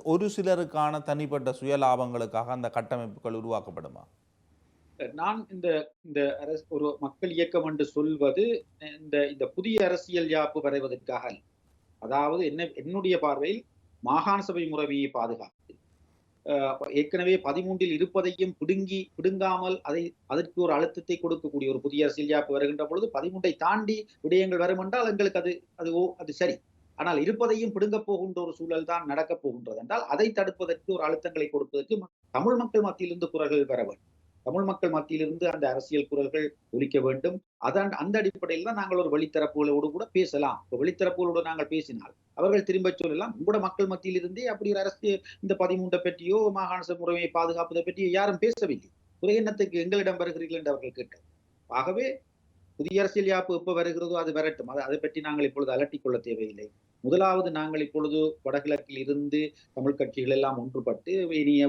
ஒரு சிலருக்கான தனிப்பட்ட சுய லாபங்களுக்காக அந்த கட்டமைப்புகள் உருவாக்கப்படுமா? நான் இந்த ஒரு மக்கள் இயக்கம் என்று சொல்வது இந்த புதிய அரசியல் யாப்பு வரைவதற்காக, அதாவது என்னுடைய பார்வையில் மாகாண சபை முறைமையை பாதுகாத்து ஏற்கனவே 13 இருப்பதையும் பிடுங்காமல் அதற்கு ஒரு அழுத்தத்தை கொடுக்கக்கூடிய ஒரு புதிய அரசியல் யாப்பு வருகின்ற பொழுது 13 தாண்டி விடயங்கள் வரும் என்றால் எங்களுக்கு அது சரி. ஆனால் இருப்பதையும் பிடுங்கப் போகின்ற ஒரு சூழல் தான் நடக்கப் போகின்றது என்றால் அதை தடுப்பதற்கு ஒரு அழுத்தங்களை கொடுப்பதற்கு தமிழ் மக்கள் மத்தியிலிருந்து குரல்கள் வர வேண்டும். தமிழ் மக்கள் மத்தியிலிருந்து அந்த அரசியல் குரல்கள் ஒலிக்க வேண்டும். அந்த அடிப்படையில் தான் நாங்கள் ஒரு வெளித்தரப்புகளோடு கூட பேசலாம். வெளித்தரப்புகளோடு நாங்கள் பேசினால் அவர்கள் திரும்ப சொல்லலாம், உங்களோட மக்கள் மத்தியிலிருந்தே அப்படி ஒரு அரசியல் இந்த 13 பற்றியோ மாகாண சபை முறையை பாதுகாப்பதை பற்றியோ யாரும் பேசவில்லை. குறை எண்ணத்துக்கு எங்களிடம் வருகிறீர்கள் என்று அவர்கள் கேட்டார். ஆகவே புதிய அரசியல் யாப்பு எப்ப வருகிறதோ அது வரட்டும். அதை பற்றி நாங்கள் இப்பொழுது அலட்டிக் கொள்ள தேவையில்லை. முதலாவது நாங்கள் இப்பொழுது வடகிழக்கில் இருந்து தமிழ் கட்சிகள் எல்லாம் ஒன்றுபட்டு இனிய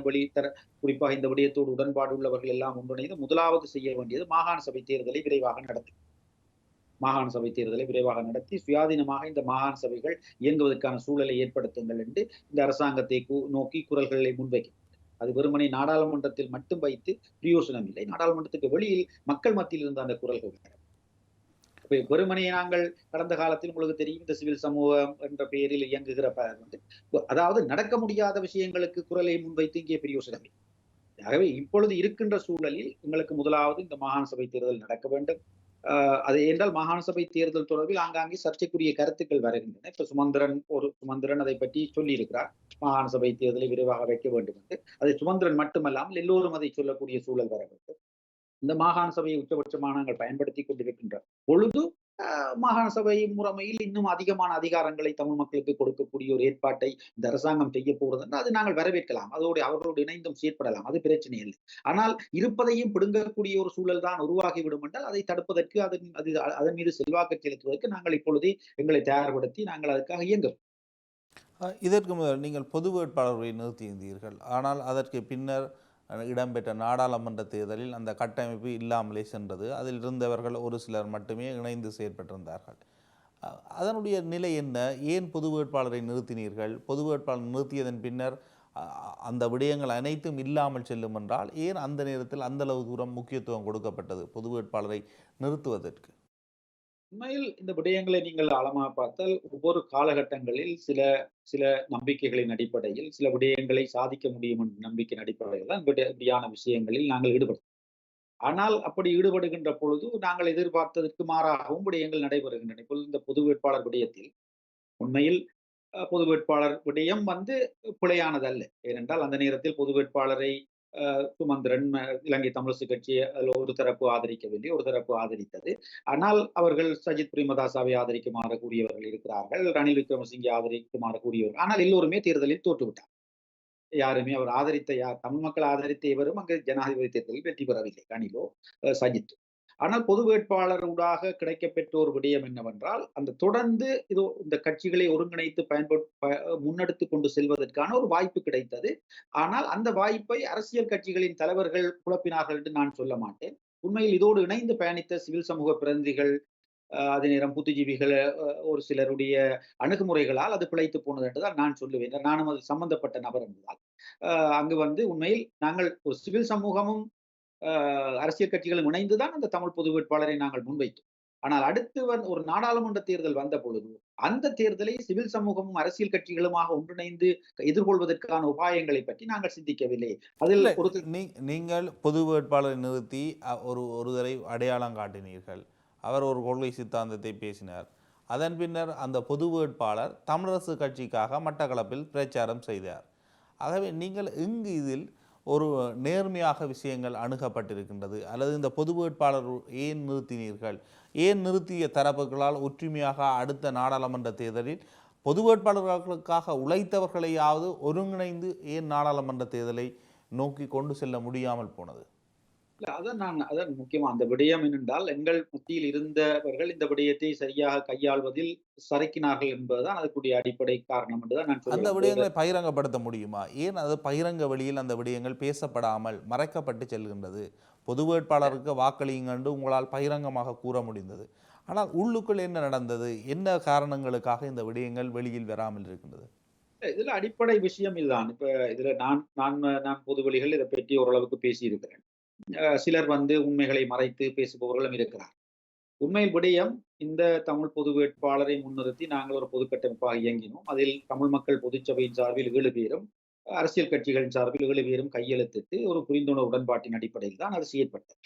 குறிப்பாக இந்த விடயத்தோடு உடன்பாடு உள்ளவர்கள் எல்லாம் ஒன்றிணைந்து முதலாவது செய்ய வேண்டியது மாகாண சபை தேர்தலை விரைவாக நடத்தி சுயாதீனமாக இந்த மாகாண சபைகள் இயங்குவதற்கான சூழலை ஏற்படுத்துங்கள் என்று இந்த அரசாங்கத்தை நோக்கி குரல்களை முன்வைக்கும். அது வெறுமனை நாடாளுமன்றத்தில் மட்டும் வைத்து பிரயோசனம் இல்லை. நாடாளுமன்றத்துக்கு வெளியில் மக்கள் மத்தியில் இருந்த அந்த குரல்கள் வெறுமனையை நாங்கள் கடந்த காலத்தில் உங்களுக்கு தெரியும் இந்த சிவில் சமூகம் என்ற பெயரில் இயங்குகிற அதாவது நடக்க முடியாத விஷயங்களுக்கு குரலை முன்வைத்து இங்கே பிரயோசனம். ஆகவே இப்பொழுது இருக்கின்ற சூழலில் எங்களுக்கு முதலாவது இந்த மாகாண சபை தேர்தல் நடக்க வேண்டும். அது என்றால் மாகாண சபை தேர்தல் தொடர்பில் ஆங்காங்கே சர்ச்சைக்குரிய கருத்துக்கள் வருகின்றன. இப்ப சுமந்திரன் அதை பற்றி சொல்லி இருக்கிறார். மாகாண சபை தேர்தலை விரைவாக வைக்க வேண்டும் என்று அதை சுமந்திரன் மட்டுமல்லாமல் எல்லோரும் அதை சொல்லக்கூடிய சூழல் வர வேண்டும். இந்த மாகாண சபையை உச்சபட்சமாக நாங்கள் பயன்படுத்தி கொண்டிருக்கின்ற பொழுது மாகாண சபை முறைமையில் இன்னும் அதிகமான அதிகாரங்களை தமிழ் மக்களுக்கு கொடுக்கக்கூடிய ஒரு ஏற்பாட்டை இந்த அரசாங்கம் செய்ய போகிறது என்று அது நாங்கள் வரவேற்கலாம். அதோடு அவர்களோடு இணைந்தும் செயற்படலாம். அது பிரச்சனை இல்லை. ஆனால் இருப்பதையும் பிடுங்கக்கூடிய ஒரு சூழல் தான் உருவாகிவிடும் என்றால் அதை தடுப்பதற்கு அதன் மீது செல்வாக்கு செலுத்துவதற்கு நாங்கள் இப்பொழுதே எங்களை தயார்படுத்தி நாங்கள் அதுக்காக இயங்குகிறோம். இதற்கு முதல் நீங்கள் பொது வேட்பாளர்களை நிறுத்தியிருந்தீர்கள். ஆனால் அதற்கு பின்னர் இடம்பெற்ற நாடாளுமன்ற தேர்தலில் அந்த கட்டமைப்பு இல்லாமலே சென்றது. அதில் இருந்தவர்கள் ஒரு சிலர் மட்டுமே இணைந்து செயற்பட்டிருந்தார்கள். அதனுடைய நிலை என்ன? ஏன் பொது வேட்பாளரை நிறுத்தினீர்கள்? பொது வேட்பாளர் நிறுத்தியதன் பின்னர் அந்த விடயங்கள் அனைத்தும் இல்லாமல் செல்லும் என்றால் ஏன் அந்த நேரத்தில் அந்த அளவு தூரம் முக்கியத்துவம் கொடுக்கப்பட்டது பொது வேட்பாளரை நிறுத்துவதற்கு? உண்மையில் இந்த விடயங்களை நீங்கள் ஆழமாக பார்த்தால் ஒவ்வொரு காலகட்டங்களில் சில சில நம்பிக்கைகளின் அடிப்படையில் சில விடயங்களை சாதிக்க முடியும் என்ற நம்பிக்கையின் அடிப்படையில் தான் இப்படியான விஷயங்களில் நாங்கள் ஈடுபடுவோம். ஆனால் அப்படி ஈடுபடுகின்ற பொழுது நாங்கள் எதிர்பார்த்ததற்கு மாறாகவும் விடயங்கள் நடைபெறுகின்றன. இப்பொழுது இந்த பொது வேட்பாளர் விடயத்தில் உண்மையில் பொது வேட்பாளர் விடயம் பிழையானதல்ல. ஏனென்றால் அந்த நேரத்தில் பொது வேட்பாளரை சுமந்திரன் இலங்கை தமிழரசு கட்சியை அதில் ஒரு தரப்பு ஆதரிக்கவில்லை, ஒரு தரப்பு ஆதரித்தது. ஆனால் அவர்கள் சஜித் பிரேமதாசாவை ஆதரிக்குமாறு கூறியவர்கள் இருக்கிறார்கள், ரணில் விக்ரமசிங்கே ஆதரிக்குமாறு கூறியவர்கள். ஆனால் எல்லோருமே தேர்தலில் தோற்றுவிட்டார். யாருமே அவர் ஆதரித்த தமிழ் மக்கள் ஆதரித்த எவரும் அங்கு ஜனாதிபதி தேர்தலில் வெற்றி பெறவில்லை, ரணிலோ சஜித். ஆனால் பொது வேட்பாளர் ஊடாக கிடைக்கப்பெற்ற ஒரு விடயம் என்னவென்றால் அந்த தொடர்ந்து இந்த கட்சிகளை ஒருங்கிணைத்து முன்னெடுத்து கொண்டு செல்வதற்கான ஒரு வாய்ப்பு கிடைத்தது. ஆனால் அந்த வாய்ப்பை அரசியல் கட்சிகளின் தலைவர்கள் குழப்பினார்கள் என்று நான் சொல்ல மாட்டேன். உண்மையில் இதோடு இணைந்து பயணித்த சிவில் சமூக பிரதிநிதிகள், அதே நேரம் புத்திஜீவிகள் ஒரு சிலருடைய அணுகுமுறைகளால் அது பிழைத்து போனது என்றுதான் நான் சொல்லுவேன். நானும் அது சம்பந்தப்பட்ட நபர் என்பதால் அங்கு உண்மையில் நாங்கள் ஒரு சிவில் சமூகமும் அரசியல் கட்சிகளும் இணைந்துதான் அந்த தமிழ் பொது வேட்பாளரை நாங்கள் முன்வைத்தோம். ஆனால் அடுத்து ஒரு நாடாளுமன்ற தேர்தல் வந்த பொழுது அந்த தேர்தலை சிவில் சமூகமும் அரசியல் கட்சிகளுமாக ஒன்றிணைந்து எதிர்கொள்வதற்கான உபாயங்களை பற்றி நாங்கள் சிந்திக்கவில்லை. அதில் நீங்கள் பொது வேட்பாளரை நிறுத்தி ஒருவரை அடையாளம் காட்டினீர்கள். அவர் ஒரு கொள்கை சித்தாந்தத்தை பேசினார். அதன் பின்னர் அந்த பொது வேட்பாளர் தமிழரசு கட்சிக்காக மட்டக்களப்பில் பிரச்சாரம் செய்தார். ஆகவே நீங்கள் இதில் ஒரு நேர்மையாக விஷயங்கள் அணுகப்பட்டிருக்கின்றது அல்லது இந்த பொது வேட்பாளர் ஏன் நிறுத்தினீர்கள், ஏன் நிறுத்திய தரப்புகளால் ஒற்றுமையாக அடுத்த நாடாளுமன்ற தேர்தலில் பொது வேட்பாளர்களுக்காக உழைத்தவர்களையாவது ஒருங்கிணைந்து ஏன் நாடாளுமன்ற தேர்தலை நோக்கி கொண்டு செல்ல முடியாமல் போனது? அதான் முக்கியமா அந்த விடயம் என்னென்றால் எங்கள் மத்தியில் இருந்தவர்கள் இந்த விடயத்தை சரியாக கையாள்வதில் சறுக்கினார்கள் என்பதுதான் அதுக்குரிய அடிப்படை காரணம் என்றுதான் நான் சொல்றேன். அந்த விடயங்களை பகிரங்கப்படுத்த முடியுமா? ஏன் அது பகிரங்க வழியில் அந்த விடயங்கள் பேசப்படாமல் மறைக்கப்பட்டு செல்கின்றது? பொது வேட்பாளருக்கு வாக்களியுங்கள் உங்களால் பகிரங்கமாக கூற முடிந்தது. ஆனால் உள்ளுக்குள் என்ன நடந்தது? என்ன காரணங்களுக்காக இந்த விடயங்கள் வெளியில் வராமல் இருக்கின்றது? இதுல அடிப்படை விஷயம் இதுதான். இப்ப இதுல நான் பொது வழிகள் இதை பற்றி ஓரளவுக்கு பேசியிருக்கிறேன். சிலர் உண்மைகளை மறைத்து பேசுபவர்களும் இருக்கிறார். உண்மையில் விடயம் இந்த தமிழ் பொது வேட்பாளரை முன்னிறுத்தி நாங்கள் ஒரு பொது கட்டமைப்பாக இயங்கினோம். அதில் தமிழ் மக்கள் பொதுச்சபையின் சார்பில் 7 பேரும், அரசியல் கட்சிகளின் சார்பில் 7 பேரும் கையெழுத்திட்டு ஒரு புரிந்துணர்வு உடன்பாட்டின் அடிப்படையில் தான் அது செய்யப்பட்டது.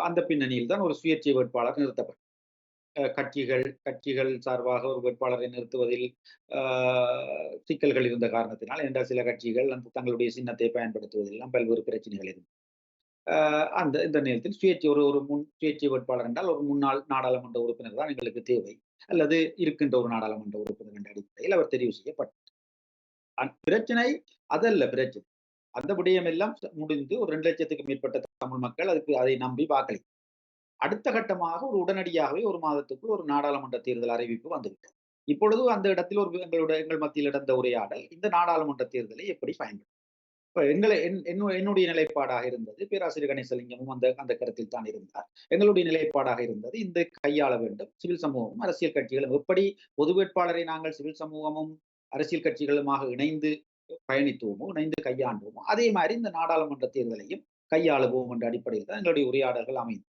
அந்த பின்னணியில் தான் ஒரு சுயேட்சை வேட்பாளர் நிறுத்தப்பட்டது. கட்சிகள் சார்பாக ஒரு வேட்பாளரை நிறுத்துவதில் சிக்கல்கள் இருந்த காரணத்தினால் என்றால் சில கட்சிகள் தங்களுடைய சின்னத்தை பயன்படுத்துவதெல்லாம் பல்வேறு பிரச்சனைகள் இருந்தது. இந்த நேரத்தில் சுயேட்சை வேட்பாளர் என்றால் ஒரு முன்னாள் நாடாளுமன்ற உறுப்பினர் தான் எங்களுக்கு தேவை, அல்லது இருக்கின்ற ஒரு நாடாளுமன்ற உறுப்பினர் என்ற அடிப்படையில் அவர் தெரிவு செய்யப்பட்டார். பிரச்சனை அதல்ல பிரச்சனை. அந்த விடயம் எல்லாம் முடிந்து ஒரு 2 லட்சத்துக்கு மேற்பட்ட தமிழ் மக்கள் அதை நம்பி வாக்களி. அடுத்த கட்டமாக உடனடியாகவே ஒரு மாதத்துக்குள் ஒரு நாடாளுமன்ற தேர்தல் அறிவிப்பு வந்துவிட்டது. இப்பொழுது அந்த இடத்தில் எங்கள் மத்தியில் நடந்த உரையாடல் இந்த நாடாளுமன்ற தேர்தலை எப்படி பயன்படுத்தும். இப்ப என்னுடைய நிலைப்பாடாக இருந்தது, பேராசிரியர் கணேசலிங்கமும் அந்த கருத்தில் தான் இருந்தார். எங்களுடைய நிலைப்பாடாக இருந்தது இந்த கையாள வேண்டும். சிவில் சமூகமும் அரசியல் கட்சிகளும் எப்படி பொது வேட்பாளரை நாங்கள் சிவில் சமூகமும் அரசியல் கட்சிகளுமாக இணைந்து பயணித்துவோமோ, இணைந்து கையாண்டுவோமோ, அதே மாதிரி இந்த நாடாளுமன்ற தேர்தலையும் கையாளுவோம் என்ற அடிப்படையில் தான் எங்களுடைய உரையாடல்கள் அமைந்தது.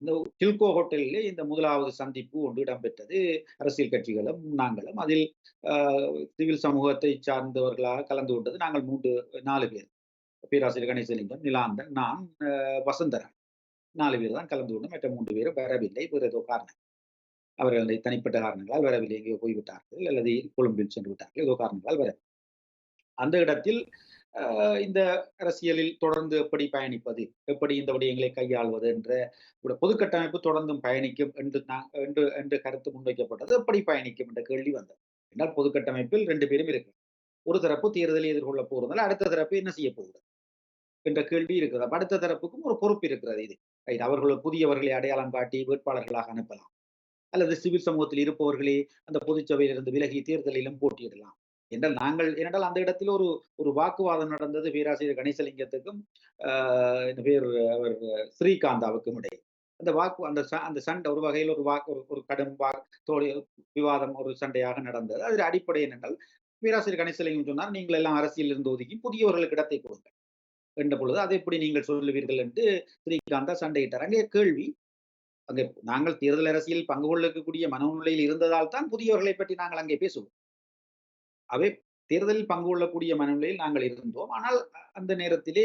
இந்த டில்கோ ஹோட்டலிலே இந்த முதலாவது சந்திப்பு ஒன்று இடம்பெற்றது. அரசியல் கட்சிகளும் நாங்களும் அதில் சிவில் சமூகத்தை சார்ந்தவர்களாக கலந்து கொண்டது நாங்கள் 4 பேர். பேராசிரியர் கணேசலிங்கம், நிலாந்தன், நான், வசந்தரன் 4 பேர் தான் கலந்து கொண்டோம். மற்ற 3 பேரும் வரவில்லை. வேறு ஏதோ காரணம், அவர்களுடைய தனிப்பட்ட காரணங்களால் வரவில்லை. எங்கேயோ போய்விட்டார்கள் அல்லது கொழும்பில் சென்று விட்டார்கள். ஏதோ காரணங்களால் வரவில்லை. அந்த இடத்தில் இந்த அரசியலில் தொடர்ந்து எப்படி பயணிப்பது, எப்படி இந்த விடயங்களை கையாள்வது என்ற ஒரு பொது கட்டமைப்பு தொடர்ந்தும் பயணிக்கும் என்று கருத்து முன்வைக்கப்பட்டது. எப்படி பயணிக்கும் என்ற கேள்வி வந்தது. என்றால் பொது கட்டமைப்பில் 2 பேரும் இருக்கு. ஒரு தரப்பு தேர்தலை எதிர்கொள்ள போறதுனால, அடுத்த தரப்பு என்ன செய்ய போகுது என்ற கேள்வி இருக்கிறது. அப்ப அடுத்த தரப்புக்கும் ஒரு பொறுப்பு இருக்கிறது இது. ரைட், அவர்கள் புதியவர்களை அடையாளம் காட்டி வேட்பாளர்களாக அனுப்பலாம். அல்லது சிவில் சமூகத்தில் இருப்பவர்களே அந்த பொதுச்சபையிலிருந்து விலகி தேர்தலிலும் போட்டியிடலாம். ஏனென்றால் அந்த இடத்தில் ஒரு ஒரு வாக்குவாதம் நடந்தது பேராசிரியர் கணேசலிங்கத்துக்கும் என்ன பேர் அவர் ஸ்ரீகாந்தாவுக்கும் இடையே. அந்த சண்டை ஒரு வகையில் ஒரு கடும் விவாதம், ஒரு சண்டையாக நடந்தது. அதில் அடிப்படை என்னென்றால் பேராசிரியர் கணேசலிங்கம் சொன்னார், நீங்கள் எல்லாம் அரசியல் இருந்து ஒதுக்கி புதியவர்களுக்கு இடத்தை கொடுங்கள் என்ற பொழுது அதை எப்படி நீங்கள் சொல்லுவீர்கள் என்று ஸ்ரீகாந்தா சண்டையிட்டார். அங்கே கேள்வி, அங்கே நாங்கள் தேர்தல் அரசியல் பங்கு கொள்ளக்கூடிய மனநிலையில் இருந்ததால் தான் புதியவர்களை பற்றி நாங்கள் அங்கே பேசுவோம். அவை தேர்தலில் பங்கு கொள்ளக்கூடிய மனநிலையில் நாங்கள் இருந்தோம். ஆனால் அந்த நேரத்திலே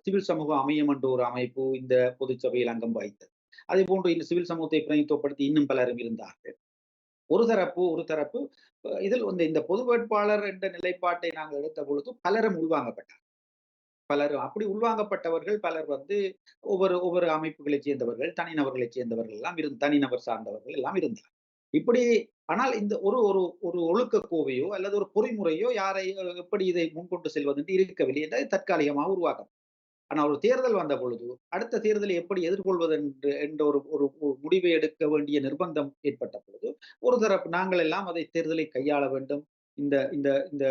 சிவில் சமூக அமையம் என்ற ஒரு அமைப்பு இந்த பொதுச்சபையில் அங்கம் வகித்தது. அதே போன்று இந்த சிவில் சமூகத்தை பிரதிநிதித்துவப்படுத்தி இன்னும் பலரும் இருந்தார்கள். ஒரு தரப்பு இதில் இந்த பொது வேட்பாளர் என்ற நிலைப்பாட்டை நாங்கள் எடுத்த பொழுது பலரும் உள்வாங்கப்பட்டார். அப்படி உள்வாங்கப்பட்டவர்கள் பலர் ஒவ்வொரு அமைப்புகளைச் சேர்ந்தவர்கள், தனிநபர்களைச் சேர்ந்தவர்கள் எல்லாம் தனிநபர் சார்ந்தவர்கள் எல்லாம் இருந்தார். இப்படி ஆனால் இந்த ஒரு ஒரு ஒரு ஒழுக்க கோவையோ அல்லது ஒரு பொறிமுறையோ யாரை எப்படி இதை முன்கொண்டு செல்வது என்று இருக்கவில்லை என்றது தற்காலிகமாக உருவாக்கம். ஆனால் ஒரு தேர்தல் வந்த பொழுது அடுத்த தேர்தலை எப்படி எதிர்கொள்வது என்ற ஒரு முடிவை எடுக்க வேண்டிய நிர்பந்தம் ஏற்பட்ட பொழுது ஒரு தரப்பு நாங்கள் எல்லாம் அதை தேர்தலை கையாள வேண்டும். இந்த இந்த இந்த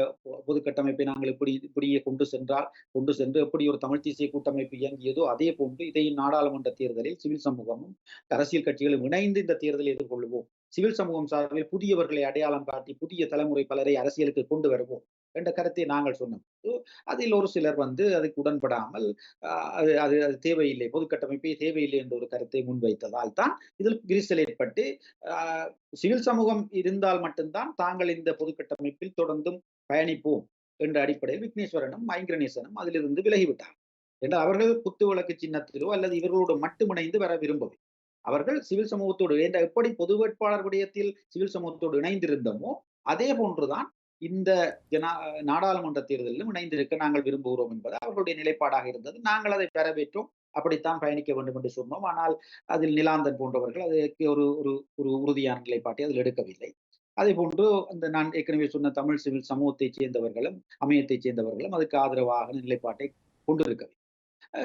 பொது கட்டமைப்பை நாங்கள் இப்படியே கொண்டு சென்று எப்படி ஒரு தமிழ் தேசிய கூட்டமைப்பு இயங்கியதோ அதே போன்று இதை நாடாளுமன்ற தேர்தலில் சிவில் சமூகமும் அரசியல் கட்சிகளும் இணைந்து இந்த தேர்தலை எதிர்கொள்வோம். சிவில் சமூகம் சார்பில் புதியவர்களை அடையாளம் காட்டி புதிய தலைமுறை பலரை அரசியலுக்கு கொண்டு வருவோம் என்ற கருத்தை நாங்கள் சொன்னோம். அதில் ஒரு சிலர் அதுக்கு உடன்படாமல் அது தேவையில்லை, பொது கட்டமைப்பே தேவையில்லை என்ற ஒரு கருத்தை முன்வைத்ததால் தான் இதில் விரிசல் ஏற்பட்டு சிவில் சமூகம் இருந்தால் மட்டும்தான் தாங்கள் இந்த பொது கட்டமைப்பில் தொடர்ந்தும் பயணிப்போம் என்ற அடிப்படையில் விக்னேஸ்வரனும் ஐங்கரநேசனும் அதிலிருந்து விலகிவிட்டார். என்றால் அவர்கள் குத்து விளக்கு சின்னத்திலோ அல்லது இவர்களோடு மட்டுமிணைந்து வர விரும்பவில்லை. அவர்கள் சிவில் சமூகத்தோடு எப்படி பொது வேட்பாளர் விடயத்தில் சிவில் சமூகத்தோடு இணைந்திருந்தோமோ அதே போன்றுதான் இந்த நாடாளுமன்ற தேர்தலிலும் இணைந்திருக்க நாங்கள் விரும்புகிறோம் என்பது அவர்களுடைய நிலைப்பாடாக இருந்தது. நாங்கள் அதை வரவேற்றோம். அப்படித்தான் பயணிக்க வேண்டும் என்று சொன்னோம். ஆனால் அதில் நிலாந்தன் போன்றவர்கள் அதற்கு ஒரு ஒரு உறுதியான நிலைப்பாட்டை அதில் எடுக்கவில்லை. அதே போன்று நான் ஏற்கனவே சொன்ன தமிழ் சிவில் சமூகத்தைச் சேர்ந்தவர்களும் அமையத்தைச் சேர்ந்தவர்களும் அதுக்கு ஆதரவாக நிலைப்பாட்டை கொண்டிருக்கவில்லை.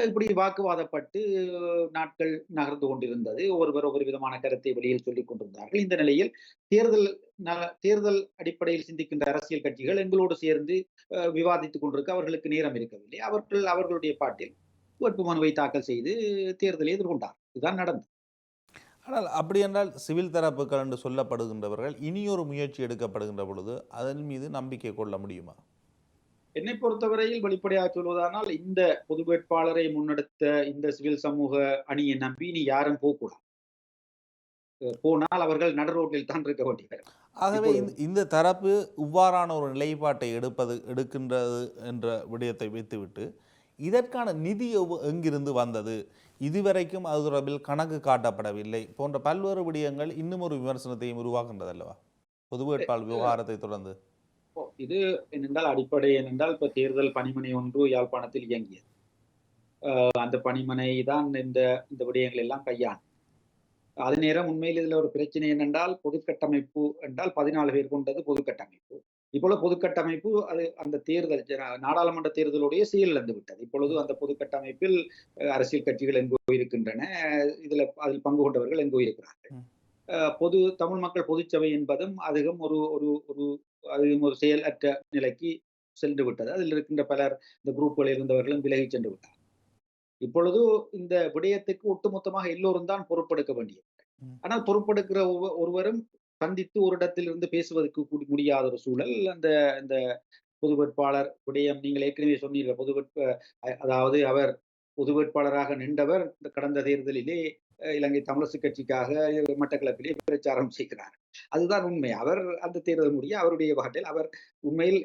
இப்படி வாக்குவாதப்பட்டு நாட்கள் நகர்ந்து கொண்டிருந்தது. ஒவ்வொரு விதமான கருத்தை வெளியில் சொல்லிக் கொண்டிருந்தார்கள். இந்த நிலையில் தேர்தல் அடிப்படையில் சிந்திக்கின்ற அரசியல் கட்சிகள் எங்களோடு சேர்ந்து விவாதித்துக் கொண்டிருக்க அவர்களுக்கு நேரம் இருக்கவில்லை. அவர்களுடைய பாட்டில் வேட்புமனுவை தாக்கல் செய்து தேர்தலை எதிர்கொண்டார். இதுதான் நடந்தது. ஆனால் அப்படி என்றால் சிவில் தரப்புகள் என்று சொல்லப்படுகின்றவர்கள் இனியொரு முயற்சி எடுக்கப்படுகின்ற பொழுது அதன் மீது நம்பிக்கை கொள்ள முடியுமா? என்னை பொறுத்தவரையில் வெளிப்படையாக சொல்வதானால் இந்த பொது வேட்பாளரை முன்னெடுத்த இந்த சிவில் சமூக அணியை நம்பி நீ யாரும் போகக்கூடாது. போனால் அவர்கள் நடுரோட்டில் தான் இருக்க வேண்டியது. ஆகவே இந்த தரப்பு இவ்வாறான ஒரு நிலைப்பாட்டை எடுக்கின்றது என்ற விடயத்தை வைத்துவிட்டு இதற்கான நிதி எங்கிருந்து வந்தது, இதுவரைக்கும் அது தொடர்பில் கணக்கு காட்டப்படவில்லை போன்ற பல்வேறு விடயங்கள் இன்னும் ஒரு விமர்சனத்தையும் உருவாக்குகின்றது அல்லவா பொது வேட்பாளர் விவகாரத்தை தொடர்ந்து? இது என்னென்றால் அடிப்படை என்னென்றால் இப்ப தேர்தல் பணிமனை ஒன்று யாழ்ப்பாணத்தில் இயங்கியது. அந்த பணிமனை தான் இந்த விடயங்கள் எல்லாம் கையாண்டு. அது நேரம் உண்மையில் இதுல ஒரு பிரச்சனை என்னென்றால் பொது கட்டமைப்பு என்றால் 14 பேர் கொண்டது பொது கட்டமைப்பு. இப்பொழுது பொது கட்டமைப்பு அந்த தேர்தல் நாடாளுமன்ற தேர்தலுடைய செயலிழந்து விட்டது. இப்பொழுது அந்த பொது கட்டமைப்பில் அரசியல் கட்சிகள் எங்கோ இருக்கின்றன, அதில் பங்கு கொண்டவர்கள் எங்கோ இருக்கிறார்கள். தமிழ் மக்கள் பொதுச்சபை என்பதும் அதுவும் ஒரு செயலற்ற நிலைக்கு சென்று விட்டது. அதில் இருக்கின்ற பலர் இந்த குரூப்களில் இருந்தவர்களும் விலகி சென்று விட்டார். இப்பொழுது இந்த விடயத்துக்கு ஒட்டுமொத்தமாக எல்லோரும் தான் பொறுப்பெடுக்க வேண்டியது. ஆனால் பொறுப்பெடுக்கிற ஒருவரும் சந்தித்து ஒரு இடத்தில் இருந்து பேசுவதற்கு முடியாத ஒரு சூழல். அந்த பொது வேட்பாளர் விடயம் நீங்கள் ஏற்கனவே சொன்னீர்கள். அதாவது அவர் பொது வேட்பாளராக நின்றவர் கடந்த தேர்தலிலே இலங்கை தமிழரசு கட்சிக்காக மட்டக்களப்பிலே பிரச்சாரம் செய்கிறார். அதுதான் உண்மை. அவர் அந்த தேர்தல் முடிய அவருடைய பாட்டில் அவர் உண்மையில்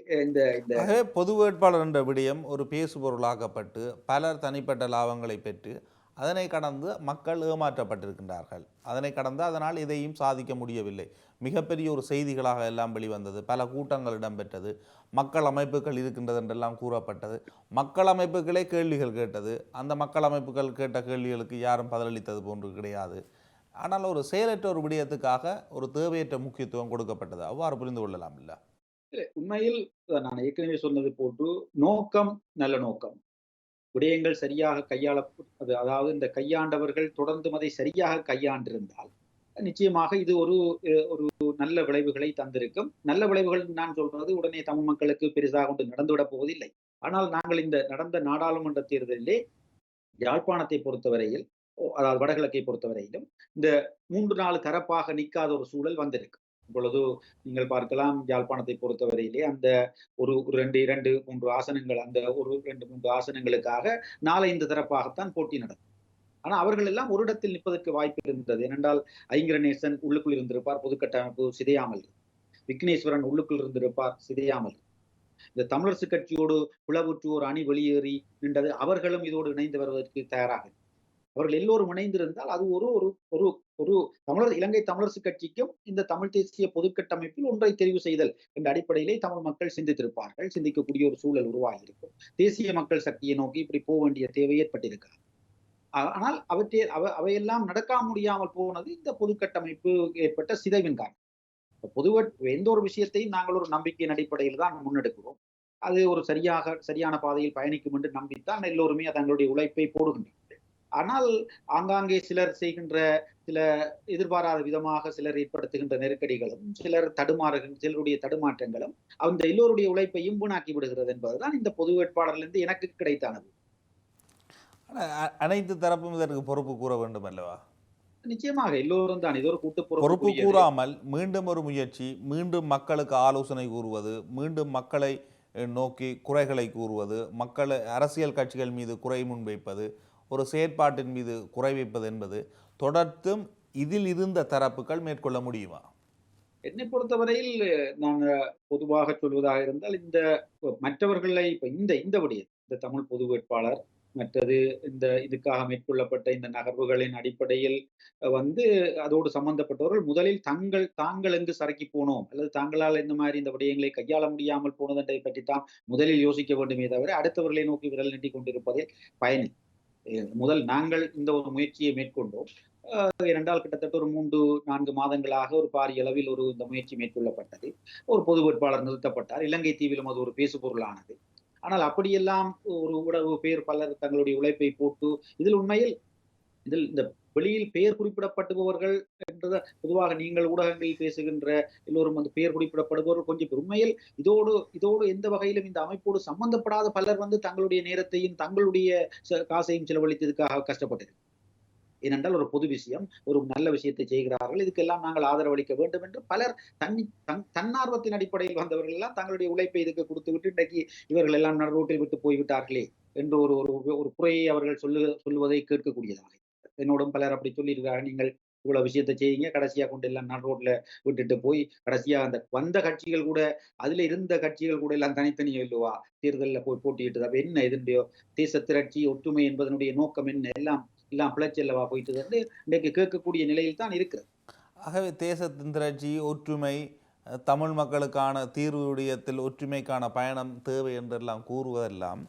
பொது வேட்பாளர் என்ற விடயம் ஒரு பேசுபொருளாக்கப்பட்டு பலர் தனிப்பட்ட லாபங்களை பெற்று அதனை கடந்து மக்கள் ஏமாற்றப்பட்டிருக்கின்றார்கள். அதனை கடந்து அதனால் இதையும் சாதிக்க முடியவில்லை. மிகப்பெரிய ஒரு செய்திகளாக எல்லாம் வெளிவந்தது. பல கூட்டங்கள் இடம்பெற்றது. மக்கள் அமைப்புகள் இருக்கின்றது என்றெல்லாம் கூறப்பட்டது. மக்கள் அமைப்புகளே கேள்விகள் கேட்டது. அந்த மக்கள் அமைப்புகள் கேட்ட கேள்விகளுக்கு யாரும் பதிலளித்தது போன்று கிடையாது. ஆனால் ஒரு செயலற்ற ஒரு விடயத்துக்காக ஒரு தேவையற்ற முக்கியத்துவம் கொடுக்கப்பட்டது. அவ்வாறு புரிந்து கொள்ளலாம் இல்ல? உண்மையில் நான் ஏற்கனவே சொன்னது போன்று நோக்கம் நல்ல நோக்கம். விடயங்கள் சரியாக அதாவது இந்த கையாண்டவர்கள் தொடர்ந்தும் அதை சரியாக கையாண்டிருந்தால் நிச்சயமாக இது ஒரு நல்ல விளைவுகளை தந்திருக்கும். நல்ல விளைவுகள் நான் சொல்றது உடனே தமிழ் மக்களுக்கு பெரிதாக கொண்டு நடந்துவிடப் போவதில்லை. ஆனால் நாங்கள் இந்த நடந்த நாடாளுமன்ற தேர்தலிலே யாழ்ப்பாணத்தை பொறுத்தவரையில், அதாவது வடகிழக்கை பொறுத்தவரையிலும் இந்த 3-4 தரப்பாக நிற்காத ஒரு சூழல் வந்திருக்கு. இப்பொழுது நீங்கள் பார்க்கலாம், யாழ்ப்பாணத்தை பொறுத்தவரையிலே அந்த ஒரு 2-3 ஆசனங்கள், அந்த ஒரு 2-3 ஆசனங்களுக்காக 4-5 தரப்பாகத்தான் போட்டி நடக்கும். ஆனா அவர்கள் எல்லாம் ஒரு இடத்தில் நிற்பதற்கு வாய்ப்பு இருந்தது. ஏனென்றால் ஐங்கரநேசன் உள்ளுக்குள் இருந்திருப்பார், பொதுக்கட்டமைப்பு சிதையாமல். விக்னேஸ்வரன் உள்ளுக்குள் இருந்திருப்பார், சிதையாமல். இந்த தமிழரசு கட்சியோடு பிளவுற்று ஒரு அணி வெளியேறி நின்றது. அவர்களும் இதோடு இணைந்து வருவதற்கு தயாராக, அவர்கள் எல்லோரும் இணைந்திருந்தால் அது ஒரு ஒரு ஒரு ஒரு இலங்கை தமிழரசு கட்சிக்கும் இந்த தமிழ் தேசிய பொதுக்கட்டமைப்பில் ஒன்றை தெரிவு செய்தல் என்ற அடிப்படையிலே தமிழ் மக்கள் சிந்தித்திருப்பார்கள். சிந்திக்கக்கூடிய ஒரு சூழல் உருவாகி இருக்கும். தேசிய மக்கள் சக்தியை நோக்கி இப்படி போக வேண்டிய தேவை ஏற்பட்டிருக்கிறது. ஆனால் அவையெல்லாம் நடக்க முடியாமல் போனது இந்த பொதுக்கட்டமைப்பு ஏற்பட்ட சிதைவின் காரணம். எந்த ஒரு விஷயத்தையும் நாங்கள் ஒரு நம்பிக்கையின் அடிப்படையில் தான் முன்னெடுக்கிறோம். அது ஒரு சரியான பாதையில் பயணிக்கும் என்று நம்பித்தான் எல்லோருமே தங்களுடைய உழைப்பை போடுகின்றனர். ஆனால் ஆங்காங்கே சிலர் செய்கின்ற சில எதிர்பாராத விதமாக சிலர் ஏற்படுத்துகின்ற நெருக்கடிகளும், சிலருடைய தடுமாற்றங்களும் அந்த எல்லோருடைய உழைப்பையும் வீணாக்கி விடுகிறது என்பதுதான் இந்த பொது வேட்பாளரிலிருந்து எனக்கு கிடைத்தானது. அனைத்து தரப்பும் இதற்கு பொறுப்பு கூற வேண்டும் அல்லவா? நிச்சயமாக எல்லோரும் தான். இது ஒரு பொறுப்பு கூறாமல் மீண்டும் ஒரு முயற்சி, மீண்டும் மக்களுக்கு ஆலோசனை கூறுவது, மீண்டும் மக்களை நோக்கி குறைகளை கூறுவது, அரசியல் கட்சிகள் மீது குறை முன்வைப்பது, ஒரு செயற்பாட்டின் மீது குறை வைப்பது என்பது தொடர்ந்தும் இதில் இருந்த தரப்புகள் மேற்கொள்ள முடியுமா? என்னை பொறுத்தவரையில் நான் பொதுவாக சொல்வதாக இருந்தால், இந்த மற்றவர்களை இந்த விடயம், இந்த தமிழ் பொது வேட்பாளர் மற்றது இதுக்காக மேற்கொள்ளப்பட்ட இந்த நகர்வுகளின் அடிப்படையில் அதோடு சம்பந்தப்பட்டவர்கள் முதலில் தாங்கள் எங்கு சறுக்கி போனோம் அல்லது தாங்களால் இந்த மாதிரி இந்த விடயங்களை கையாள முடியாமல் போனதை பற்றித்தான் முதலில் யோசிக்க வேண்டுமே தவிர அடுத்தவர்களை நோக்கி விரல் நீட்டிக் கொண்டிருப்பதில் பயனில்லை. முதல் நாங்கள் இந்த ஒரு முயற்சியை மேற்கொண்டோம். ஏனென்றால் கிட்டத்தட்ட ஒரு 3-4 மாதங்களாக ஒரு பாரிய அளவில் இந்த முயற்சி மேற்கொள்ளப்பட்டது. ஒரு பொது வேட்பாளர் நிறுத்தப்பட்டார். இலங்கை தீவிலும் அது ஒரு பேசுபொருளானது. ஆனால் அப்படியெல்லாம் ஒரு ஊடக பேர் பலர் தங்களுடைய உழைப்பை போட்டு இதில் இந்த வெளியில் பெயர் குறிப்பிடப்படுபவர்கள் என்றத பொதுவாக நீங்கள் ஊடகங்களில் பேசுகின்ற எல்லோரும் பெயர் குறிப்பிடப்படுபவர்கள் கொஞ்சம் உண்மையில் இதோடு எந்த வகையிலும் இந்த அமைப்போடு சம்பந்தப்படாத பலர் தங்களுடைய நேரத்தையும் தங்களுடைய காசையும் செலவழித்ததுக்காக கஷ்டப்பட்டிருக்கு. ஏனென்றால் ஒரு பொது விஷயம், ஒரு நல்ல விஷயத்தை செய்கிறார்கள், இதுக்கெல்லாம் நாங்கள் ஆதரவளிக்க வேண்டும் என்று பலர் தன்னார்வத்தின் அடிப்படையில் வந்தவர்கள் எல்லாம் தங்களுடைய உழைப்பை இதுக்கு கொடுத்து விட்டு இன்றைக்கு இவர்கள் எல்லாம் நடுரோட்டில் விட்டு போய்விட்டார்களே என்று ஒரு குறையை அவர்கள் சொல்லுவதை கேட்கக்கூடியதாக. என்னோடும் பலர் அப்படி சொல்லியிருக்காங்க, நீங்கள் இவ்வளவு விஷயத்தை செய்யுங்க, கடைசியா கொண்டு எல்லாம் நடுரோட்ல விட்டுட்டு போய் கடைசியா அந்த வந்த கட்சிகள் கூட, அதுல இருந்த கட்சிகள் கூட எல்லாம் தனித்தனியே இல்லவா தேர்தலில் போய் போட்டியிட்டு அப்ப என்ன இதனுடைய தேச திரட்சி ஒற்றுமை என்பதனுடைய நோக்கம் என்ன, எல்லாம் பிழைச்சல்லவா போயிட்டு இன்றைக்கு கேட்கக்கூடிய நிலையில் தான் இருக்கிறது. ஆகவே தேசத்தின் திரட்சி, ஒற்றுமை, தமிழ் மக்களுக்கான தீர்வு விடயத்தில் ஒற்றுமைக்கான பயணம் தேவை என்றெல்லாம் கூறுவதெல்லாம்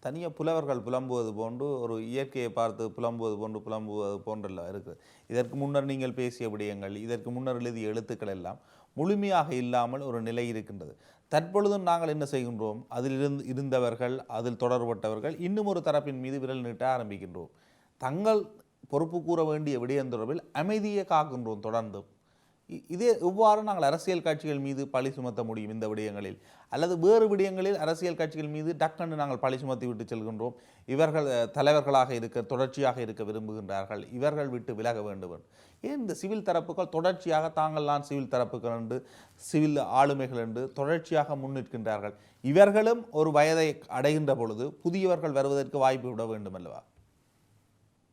தனியாக புலவர்கள் புலம்புவது போன்று, ஒரு இயற்கையை பார்த்து புலம்புவது போன்றெல்லாம் இருக்குது. இதற்கு முன்னர் நீங்கள் பேசிய விடயங்கள், இதற்கு முன்னர் எழுதிய எழுத்துக்கள் எல்லாம் முழுமையாக இல்லாமல் ஒரு நிலை இருக்கின்றது. தற்பொழுதும் நாங்கள் என்ன செய்கின்றோம், அதில் இருந்தவர்கள், அதில் தொடர்பட்டவர்கள் இன்னும் ஒரு தரப்பின் மீது விரல் நீட்ட ஆரம்பிக்கின்றோம். தங்கள் பொறுப்பு கூற வேண்டிய விடயம் தொடர்பில் அமைதியை காக்கின்றோம் தொடர்ந்து. இதே இவ்வாறு நாங்கள் அரசியல் கட்சிகள் மீது பழி சுமத்த முடியும் இந்த விடயங்களில், அல்லது வேறு விடயங்களில் அரசியல் கட்சிகள் மீது டக்குன்னு நாங்கள் பழி சுமத்தி விட்டு செல்கின்றோம். இவர்கள் தலைவர்களாக தொடர்ச்சியாக இருக்க விரும்புகின்றார்கள், இவர்கள் விட்டு விலக வேண்டும். ஏன் இந்த சிவில் தரப்புகள் தொடர்ச்சியாக தாங்கள்தான் சிவில் தரப்புகள் என்று, சிவில் ஆளுமைகள் என்று தொடர்ச்சியாக முன்னிற்கின்றார்கள்? இவர்களும் ஒரு வயதை அடைகின்ற பொழுது புதியவர்கள் வருவதற்கு வாய்ப்பு விட வேண்டும் அல்லவா?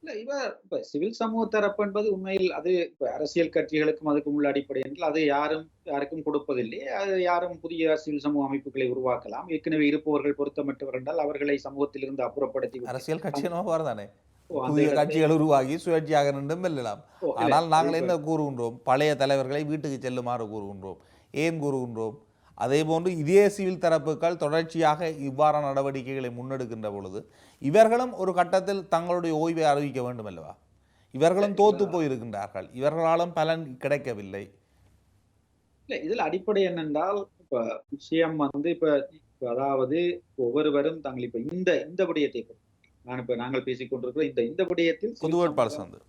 இப்ப சிவில் சமூக தரப்பு என்பது உண்மையில் அது அரசியல் கட்சிகளுக்கும் அதுக்கும் உள்ள அடிப்படை என்றால் அது யாருக்கும் கொடுப்பதில்லை. அது யாரும் புதிய சிவில் சமூக அமைப்புகளை உருவாக்கலாம். ஏற்கனவே இருப்பவர்கள் பொருத்தமற்றவர்கள் என்றால் அவர்களை சமூகத்தில் இருந்து அப்புறப்படுத்தி அரசியல் கட்சி தானே அந்த புதிய இடத்தை கட்சிகள் உருவாகி சுயேட்சையாக நின்றும் வெல்லலாம். இல்ல ஆனால் நாங்கள் இப்ப என்ன கூறுகின்றோம்? பழைய தலைவர்களை வீட்டுக்கு செல்லுமாறு கூறுகின்றோம். ஏன் கூறுகின்றோம்? அதேபோன்று இதே சிவில் தரப்புகள் தொடர்ச்சியாக இவ்வாறான நடவடிக்கைகளை முன்னெடுக்கின்ற பொழுது இவர்களும் ஒரு கட்டத்தில் தங்களுடைய ஓய்வை அறிவிக்க வேண்டும் அல்லவா? இல்ல இவர்களும் இதுல தோத்து போயிருக்கின்றார்கள். இவர்களாலும் பலன் கிடைக்கவில்லை. இல்ல இதுல அடிப்படை என்னென்றால் இப்ப விஷயம் வந்து இப்ப அதாவது ஒவ்வொருவரும் தாங்கள் இப்ப இந்த இந்த விடயத்தை பற்றி நாங்கள் பேசிக் கொண்டிருக்கிற இந்த இந்த விடயத்தில் பொது சிவில் வேட்பாளர் சமூகம் சார்ந்து.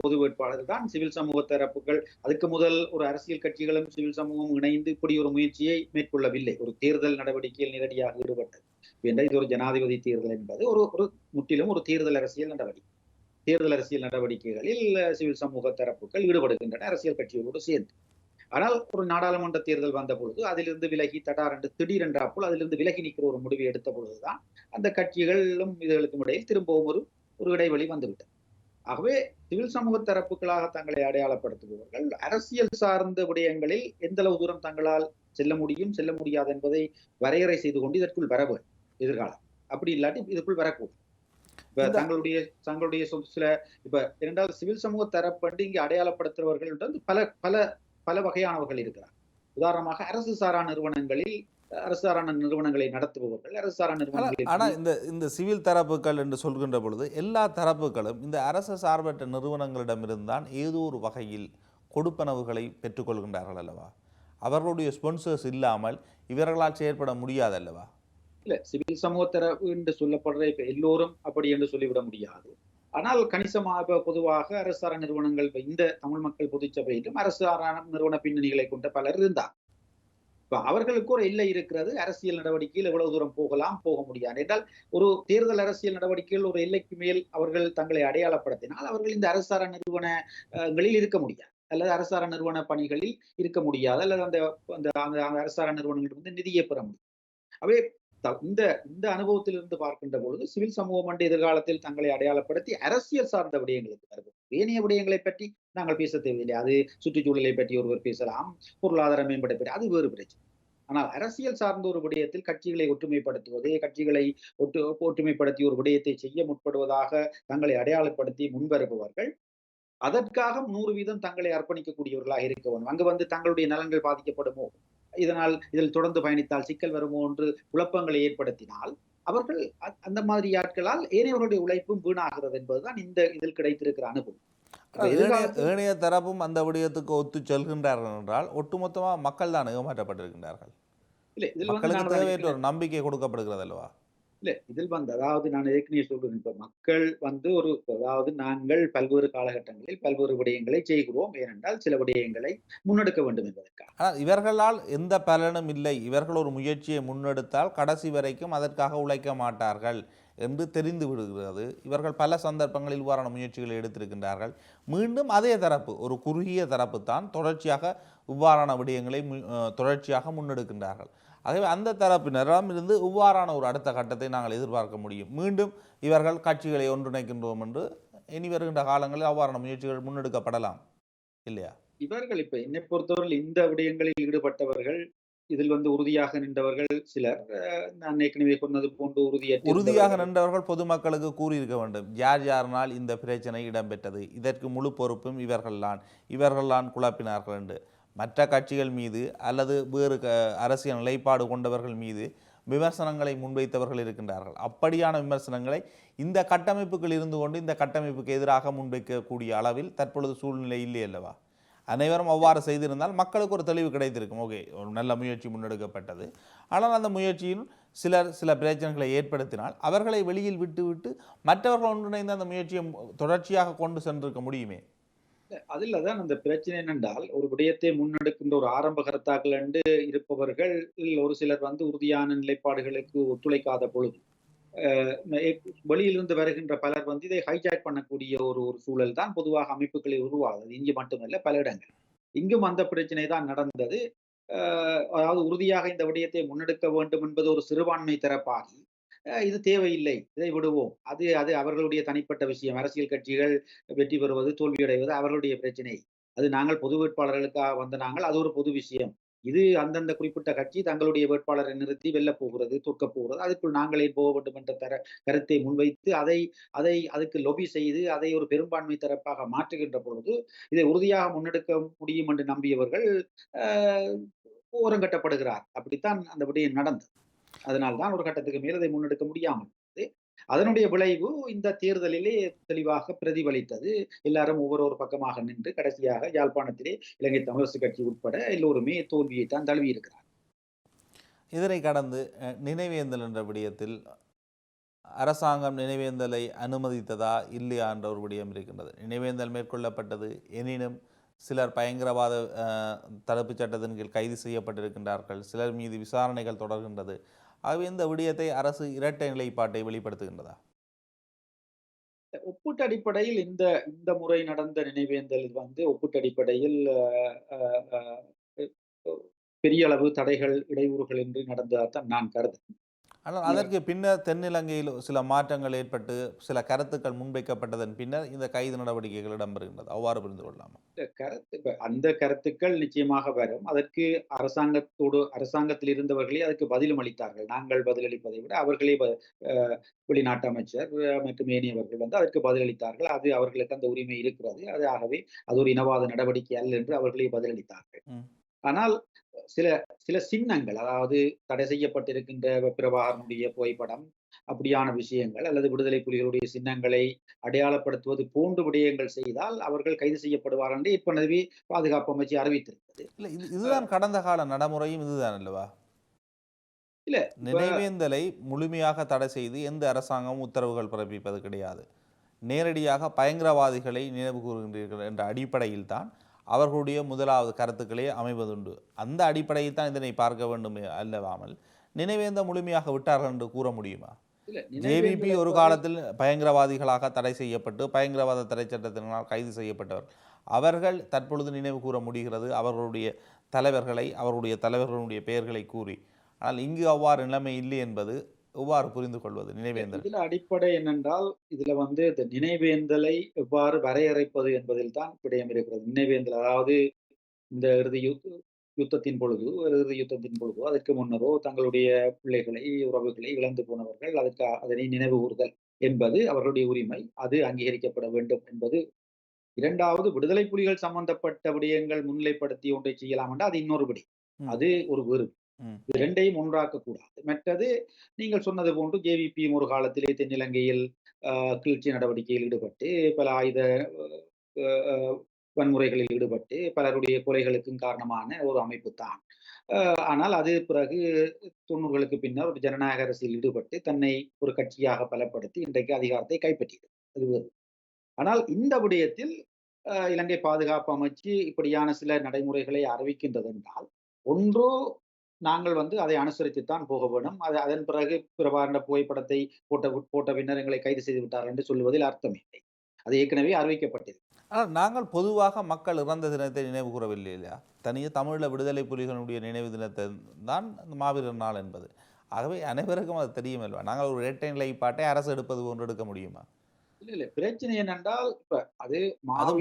பொது வேட்பாளர் தான் சிவில் சமூக தரப்புகள் அதுக்கு முதல் ஒரு அரசியல் கட்சிகளும் சிவில் சமூகமும் இணைந்து இப்படி ஒரு முயற்சியை மேற்கொள்ளவில்லை. ஒரு தேர்தல் நடவடிக்கையில் நேரடியாக ஈடுபட்டது என்ற இது ஒரு ஜனாதிபதி தேர்தல் என்பது ஒரு ஒரு முற்றிலும் ஒரு தேர்தல் அரசியல் நடவடிக்கை. தேர்தல் அரசியல் நடவடிக்கைகளில் சிவில் சமூக தரப்புகள் ஈடுபடுகின்றன அரசியல் கட்சிகளோடு சேர்ந்து. ஆனால் ஒரு நாடாளுமன்ற தேர்தல் வந்த பொழுது அதிலிருந்து விலகி தடார் என்று திடீரென்றாப்புல் அதிலிருந்து விலகி நிற்கிற ஒரு முடிவை எடுத்த பொழுதுதான் அந்த கட்சிகளும் இதுகளுக்கும் இடையில் திரும்பவும் ஒரு ஒரு இடைவெளி வந்துவிட்டது. ஆகவே சிவில் சமூக தரப்புகளாக தங்களை அடையாளப்படுத்துபவர்கள் அரசியல் சார்ந்த விடயங்களில் எந்த அளவு தூரம் தங்களால் செல்ல முடியும் செல்ல முடியாது என்பதை வரையறை செய்து கொண்டு இதற்குள் வர வேண்டும் எதிர்காலம். அப்படி இல்லாட்டி இதற்குள் வரக்கூடும். இப்ப இந்த தங்களுடைய தங்களுடைய சில இப்ப இரண்டாவது சிவில் சமூக தரப்பு இங்கு அடையாளப்படுத்துறவர்கள் வந்து பல பல பல வகையானவர்கள் இருக்கிறார். உதாரணமாக அரசு சாரா நிறுவனங்களில் அரசு சாரா நிறுவனங்களை நடத்துபவர்கள் அரசு சாரா நிறுவனங்களில் ஆனா இந்த இந்த சிவில் தரப்புகள் என்று சொல்கின்ற பொழுது எல்லா தரப்புகளும் இந்த அரசு சார்பற்ற நிறுவனங்களிடமிருந்தான் ஏதோ ஒரு வகையில் கொடுப்பனவுகளை பெற்றுக்கொள்கின்றார்கள் அல்லவா? அவர்களுடைய ஸ்பான்சர்ஸ் இல்லாமல் இவர்களால் செயற்பட முடியாது அல்லவா? இல்ல சிவில் சமூக தரப்பு என்று சொல்லப்படுற இப்ப எல்லோரும் அப்படி என்று சொல்லிவிட முடியாது. ஆனால் கணிசமாக பொதுவாக அரசு சாரா நிறுவனங்கள் இந்த தமிழ் மக்கள் பொதுச்சபையிலும் அரசு சாரா நிறுவன பின்னணிகளை கொண்ட பலர் இருந்தார். இப்ப அவர்களுக்கு ஒரு எல்லை இருக்கிறது. அரசியல் நடவடிக்கையில் எவ்வளவு தூரம் போகலாம், போக முடியாது என்றால் ஒரு தேர்தல் அரசியல் நடவடிக்கையில் ஒரு எல்லைக்கு மேல் அவர்கள் தங்களை அடையாளப்படுத்தினால் அவர்கள் இந்த அரசார நிறுவனங்களில் இருக்க முடியாது அல்லது அரசார நிறுவன பணிகளில் இருக்க முடியாது அல்லது அந்த அந்த அந்த அரசார நிறுவனங்களிலிருந்து நிதியை பெற முடியும். அவை இந்த இந்த அனுபவத்திலிருந்து பார்க்கின்ற பொழுது சிவில் சமூகம் என்ற எதிர்காலத்தில் தங்களை அடையாளப்படுத்தி அரசியல் சார்ந்த விடயங்களுக்கு வருவோம். ஏனைய விடயங்களை பற்றி நாங்கள் பேச தேவையில்லை. அது சுற்றுச்சூழலை பற்றி ஒருவர் பேசலாம், பொருளாதார மேம்பட பற்றி அது வேறு பிரச்சனை. ஆனால் அரசியல் சார்ந்த ஒரு விடயத்தில் கட்சிகளை ஒற்றுமைப்படுத்துவது, கட்சிகளை ஒற்றுமைப்படுத்தி ஒரு விடயத்தை செய்ய முற்படுவதாக தங்களை அடையாளப்படுத்தி முன்வருபவர்கள் அதற்காக 100% தங்களை அர்ப்பணிக்கக்கூடியவர்களாக இருக்க வேண்டும். அங்கு வந்து தங்களுடைய நலன்கள் பாதிக்கப்படுமோ, இதில் தொடர்ந்து பயணித்தால் சிக்கல் வருமோ என்று குழப்பங்களை ஏற்படுத்தினால் அவர்கள் அந்த மாதிரி ஆட்களால் ஏனையவர்களுடைய உழைப்பும் வீணாகிறது என்பதுதான் இந்த இதில் கிடைத்திருக்கிற அனுபவம். எதிர்காலத்தில் ஏனைய தரப்பும் அந்த விடயத்துக்கு ஒத்து செல்கின்றார்கள் என்றால் ஒட்டுமொத்தமாக மக்கள் தான் ஏமாற்றப்பட்டிருக்கின்றார்கள். இல்ல இதில் வந்து மக்களுக்கு நான் தேவையற்ற ஒரு நம்பிக்கை கொடுக்கப்படுகிறது அல்லவா? இல்ல இதில் வந்து அதாவது நான் ஏற்கனவே சொல்றேன் இப்ப மக்கள் வந்து ஒரு அதாவது நாங்கள் பல்வேறு காலகட்டங்களில் பல்வேறு விடயங்களை செய்கிறோம் ஏனென்றால் சில விடயங்களை முன்னெடுக்க வேண்டும் என்பதற்காக. ஆனால் இவர்களால் எந்த பலனும் இல்லை. இவர்கள் ஒரு முயற்சியை முன்னெடுத்தால் கடைசி வரைக்கும் அதற்காக உழைக்க மாட்டார்கள் என்று தெரிந்து விடுகிறது. இவர்கள் பல சந்தர்ப்பங்களில் இவ்வாறான முயற்சிகளை எடுத்திருக்கின்றார்கள். மீண்டும் அதே தரப்பு ஒரு குறுகிய தரப்பு தான் தொடர்ச்சியாக இவ்வாறான விடயங்களை தொடர்ச்சியாக முன்னெடுக்கின்றார்கள். ஆகவே அந்த தரப்பினரிடம் இருந்து இவ்வாறான ஒரு அடுத்த கட்டத்தை நாங்கள் எதிர்பார்க்க முடியும். மீண்டும் இவர்கள் கட்சிகளை ஒன்றிணைக்கின்றோம் என்று இனி வருகின்ற காலங்களில் அவ்வாறான முயற்சிகள் முன்னெடுக்கப்படலாம் இல்லையா? இவர்கள் இப்ப என்னை பொறுத்தவரையில் இந்த விடயங்களில் ஈடுபட்டவர்கள் இதில் வந்து உறுதியாக நின்றவர்கள் சிலர் நான் ஏற்கனவே சொன்னது போன்று உறுதியாக உறுதியற்றிருந்தவர்கள். நின்றவர்கள் பொதுமக்களுக்கு கூறியிருக்க வேண்டும். யார் யாரினால் இந்த பிரச்சனை இடம்பெற்றது, இதற்கு முழு பொறுப்பும் இவர்கள்தான் குழப்பினார்கள் என்று. மற்ற கட்சிகள் மீது அல்லது வேறு அரசியல் நிலைப்பாடு கொண்டவர்கள் மீது விமர்சனங்களை முன்வைத்தவர்கள் இருக்கின்றார்கள். அப்படியான விமர்சனங்களை இந்த கட்டமைப்புகள் இருந்து கொண்டு இந்த கட்டமைப்புக்கு எதிராக முன்வைக்கக்கூடிய அளவில் தற்பொழுது சூழ்நிலை இல்லை அல்லவா? அனைவரும் அவ்வாறு செய்திருந்தால் மக்களுக்கு ஒரு தெளிவு கிடைத்திருக்கும். ஓகே, ஒரு நல்ல முயற்சி முன்னெடுக்கப்பட்டது. ஆனால் அந்த முயற்சியில் சில பிரச்சனைகளை ஏற்படுத்தினால் அவர்களை வெளியில் விட்டு மற்றவர்கள் ஒன்றிணைந்து அந்த முயற்சியை தொடர்ச்சியாக கொண்டு சென்றிருக்க முடியுமே. அதில் தான் அந்த பிரச்சனை என்னென்றால் ஒரு விடயத்தை முன்னெடுக்கின்ற ஒரு ஆரம்ப கருத்தாக்கள் என்று இருப்பவர்கள் ஒரு சிலர் வந்து உறுதியான நிலைப்பாடுகளுக்கு ஒத்துழைக்காத பொழுது வெளியிலிருந்து வருகின்ற பலர் வந்து இதை ஹைஜாக் பண்ணக்கூடிய ஒரு ஒரு சூழல் தான் பொதுவாக அமைப்புகளை உருவாகுது. இங்கு மட்டுமல்ல பல இடங்கள் இங்கும் அந்த பிரச்சனை தான் நடந்தது. அதாவது உறுதியாக இந்த விடயத்தை முன்னெடுக்க வேண்டும் என்பது ஒரு சிறுபான்மை தரப்பாகி இது தேவையில்லை, இதை விடுவோம், அது அது அவர்களுடைய தனிப்பட்ட விஷயம். அரசியல் கட்சிகள் வெற்றி பெறுவது தோல்வியடைவது அவர்களுடைய பிரச்சனை. அது நாங்கள் பொது வேட்பாளர்களுக்காக வந்த நாங்கள் அது ஒரு பொது விஷயம். இது அந்தந்த குறிப்பிட்ட கட்சி தங்களுடைய வேட்பாளரை நிறுத்தி வெல்லப் போகிறது, தோற்கப் போகிறது. அதுக்குள் நாங்களே போக வேண்டும் என்ற கருத்தை முன்வைத்து, அதை அதை அதுக்கு லொபி செய்து, அதை ஒரு பெரும்பான்மை தரப்பாக மாற்றுகின்ற பொழுது, இதை உறுதியாக முன்னெடுக்க முடியும் என்று நம்பியவர்கள் அ ஓரங்கட்டப்படுகிறார். அப்படித்தான் அந்த விடயம் நடந்தது. அதனால் தான் ஒரு கட்டத்துக்கு மேல் அதை முன்னெடுக்க முடியாமல் இருந்தது. அதனுடைய விளைவு இந்த தேர்தலிலே தெளிவாக பிரதிபலித்தது. எல்லாரும் ஒவ்வொரு பக்கமாக நின்று கடைசியாக யாழ்ப்பாணத்திலே இலங்கை தமிழரசுக் கட்சி உட்பட எல்லோருமே தோல்வியைத்தான் தழுவியிருக்கிறார். இதனை கடந்து நினைவேந்தல் என்ற விடயத்தில் அரசாங்கம் நினைவேந்தலை அனுமதித்ததா இல்லையா என்ற ஒரு விடயம் இருக்கின்றது. நினைவேந்தல் மேற்கொள்ளப்பட்டது, எனினும் சிலர் பயங்கரவாத தடுப்புச் சட்டத்தின் கீழ் கைது செய்யப்பட்டிருக்கின்றார்கள், சிலர் மீது விசாரணைகள் தொடர்கின்றது. ஆகவே இந்த விடயத்தை அரசு இரட்டை நிலைப்பாட்டை வெளிப்படுத்துகின்றதா? ஒப்பீட்டு அடிப்படையில் இந்த இந்த முறை நடந்த நினைவேந்தல் ஒப்பீட்டு அடிப்படையில் பெரிய அளவு தடைகள், இடையூறுகள் இன்றி நடந்ததாகத்தான் நான் கருதுகிறேன். ஆனால் அதற்கு பின்னர் தென்னிலங்கையில் சில மாற்றங்கள் ஏற்பட்டு சில கருத்துக்கள் முன்வைக்கப்பட்டதன் பின்னர் இந்த கைது நடவடிக்கைகள் இடம்பெறுகின்றது. அவ்வாறு புரிந்து கொள்ளலாமா? அந்த கருத்துக்கள் நிச்சயமாக வரும். அதற்கு அரசாங்கத்தில் இருந்தவர்களே அதுக்கு பதிலும் அளித்தார்கள். நாங்கள் பதிலளிப்பதை விட அவர்களே வெளிநாட்டு அமைச்சர் மற்றும் ஏனையவர்கள் அதற்கு பதிலளித்தார்கள். அது அவர்களுக்கு அந்த உரிமை இருக்கிறது. அது ஆகவே அது ஒரு இனவாத நடவடிக்கை அல்ல என்று அவர்களே பதிலளித்தார்கள். ஆனால் சில சில சின்னங்கள், அதாவது தடை செய்யப்பட்டிருக்கின்ற பிரபாகரனுடைய புகைப்படம், அப்படியான விஷயங்கள் அல்லது விடுதலை புலிகளுடைய சின்னங்களை அடையாளப்படுத்துவது போன்ற விடயங்கள் செய்தால் அவர்கள் கைது செய்யப்படுவார் என்று ஏற்கனவே பாதுகாப்பு அமைச்சு அறிவித்திருக்கிறது. இதுதான் கடந்த கால நடைமுறையும் இதுதான் அல்லவா? இல்ல, நினைவேந்தலை முழுமையாக தடை செய்து எந்த அரசாங்கமும் உத்தரவுகள் பிறப்பிப்பது கிடையாது. நேரடியாக பயங்கரவாதிகளை நினைவு கூறுகின்றீர்கள் என்ற அடிப்படையில் தான் அவர்களுடைய முதலாவது கருத்துக்களே அமைவதுண்டு. அந்த அடிப்படையில் தான் இதனை பார்க்க வேண்டும் அல்லவாமல் நினைவேந்த முழுமையாக விட்டார்கள் என்று கூற முடியுமா? ஜேவிபி ஒரு காலத்தில் பயங்கரவாதிகளாக தடை செய்யப்பட்டு பயங்கரவாத தடை சட்டத்தினால் கைது செய்யப்பட்டவர். அவர்கள் தற்பொழுது நினைவு கூற முடிகிறது அவர்களுடைய தலைவர்களை, அவர்களுடைய தலைவர்களுடைய பெயர்களை கூறி. ஆனால் இங்கு அவ்வாறு நிலைமை இல்லை என்பது எவ்வாறு புரிந்து கொள்வது? நினைவேந்தல் இதுல அடிப்படை என்னென்றால், இதுல இந்த நினைவேந்தலை எவ்வாறு வரையறைப்பது என்பதில் தான் விடயம் இருக்கிறது. நினைவேந்தல், அதாவது இந்த இறுதி யுத்தத்தின் பொழுதோ அதற்கு முன்னரோ தங்களுடைய பிள்ளைகளை, உறவுகளை இழந்து போனவர்கள் அதனை நினைவு கூறுதல் என்பது அவர்களுடைய உரிமை. அது அங்கீகரிக்கப்பட வேண்டும் என்பது. இரண்டாவது, விடுதலை புலிகள் சம்பந்தப்பட்ட விடயங்கள் முன்னிலைப்படுத்தி ஒன்றை செய்யலாம் என்றால் அது இன்னொரு விடயம். அது ஒரு வேறு. இரண்டையும் ஒன்றாக்க கூடாது. மற்றது, நீங்கள் சொன்னது போன்று ஜேவிபி ஒரு காலத்திலே தென்னிலங்கையில் கிளர்ச்சி நடவடிக்கையில் ஈடுபட்டு பல ஆயுத வன்முறைகளில் ஈடுபட்டு பலருடைய கொலைகளுக்கும் காரணமான ஒரு அமைப்பு தான். ஆனால் அது பிறகு 90களுக்கு பின்னர் ஒரு ஜனநாயக அரசியல் ஈடுபட்டு தன்னை ஒரு கட்சியாக பலப்படுத்தி இன்றைக்கு அதிகாரத்தை கைப்பற்றியது. அது வேறு. ஆனால் இந்த விடயத்தில் இலங்கை பாதுகாப்பு அமைச்சு இப்படியான சில நடைமுறைகளை அறிவிக்கின்றது என்றால், ஒன்று, நாங்கள் அதை அனுசரித்துத்தான் போக வேண்டும். அதன் பிறகு பிரபாகரன் புகைப்படத்தை போட்ட பின்னர் எங்களை கைது செய்து விட்டார் என்று சொல்லுவதில் அர்த்தம் இல்லை. அது ஏற்கனவே அறிவிக்கப்பட்டது. ஆனால் நாங்கள் பொதுவாக மக்கள் இறந்த தினத்தை நினைவு கூறவில்லை இல்லையா? தனியே தமிழில் விடுதலை புலிகளுடைய நினைவு தினத்தை தான் மாவீரர் நாள் என்பது. ஆகவே அனைவருக்கும் அது தெரியும் அல்லவா? நாங்கள் ஒரு இரட்டை நிலைப்பாட்டை அரசு எடுப்பது போன்று எடுக்க முடியுமா? இல்ல, பிரச்சனை என்னென்றால், இப்ப அது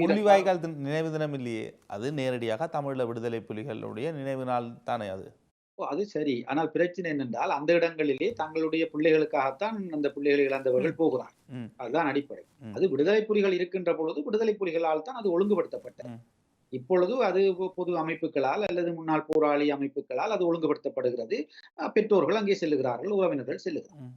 முள்ளிவாய்க்கால் நினைவு தினம் இல்லையே, அது நேரடியாக தமிழீழ விடுதலை புலிகளுடைய நினைவு நாள் தானே அது. அது சரி. ஆனால் பிரச்சனை என்னென்றால், அந்த இடங்களிலே தங்களுடைய பிள்ளைகளுக்காகத்தான் அந்த பிள்ளைகளை இழந்தவர்கள் போகிறார். அதுதான் அடிப்படை. அது விடுதலை புலிகள் இருக்கின்ற பொழுது விடுதலை புலிகளால் தான் அது ஒழுங்குபடுத்தப்பட்டது. இப்பொழுது அது பொது அமைப்புகளால் அல்லது முன்னாள் போராளி அமைப்புகளால் அது ஒழுங்குபடுத்தப்படுகிறது. பெற்றோர்கள் அங்கே செல்லுகிறார்கள், உறவினர்கள் செல்லுகிறார்கள்.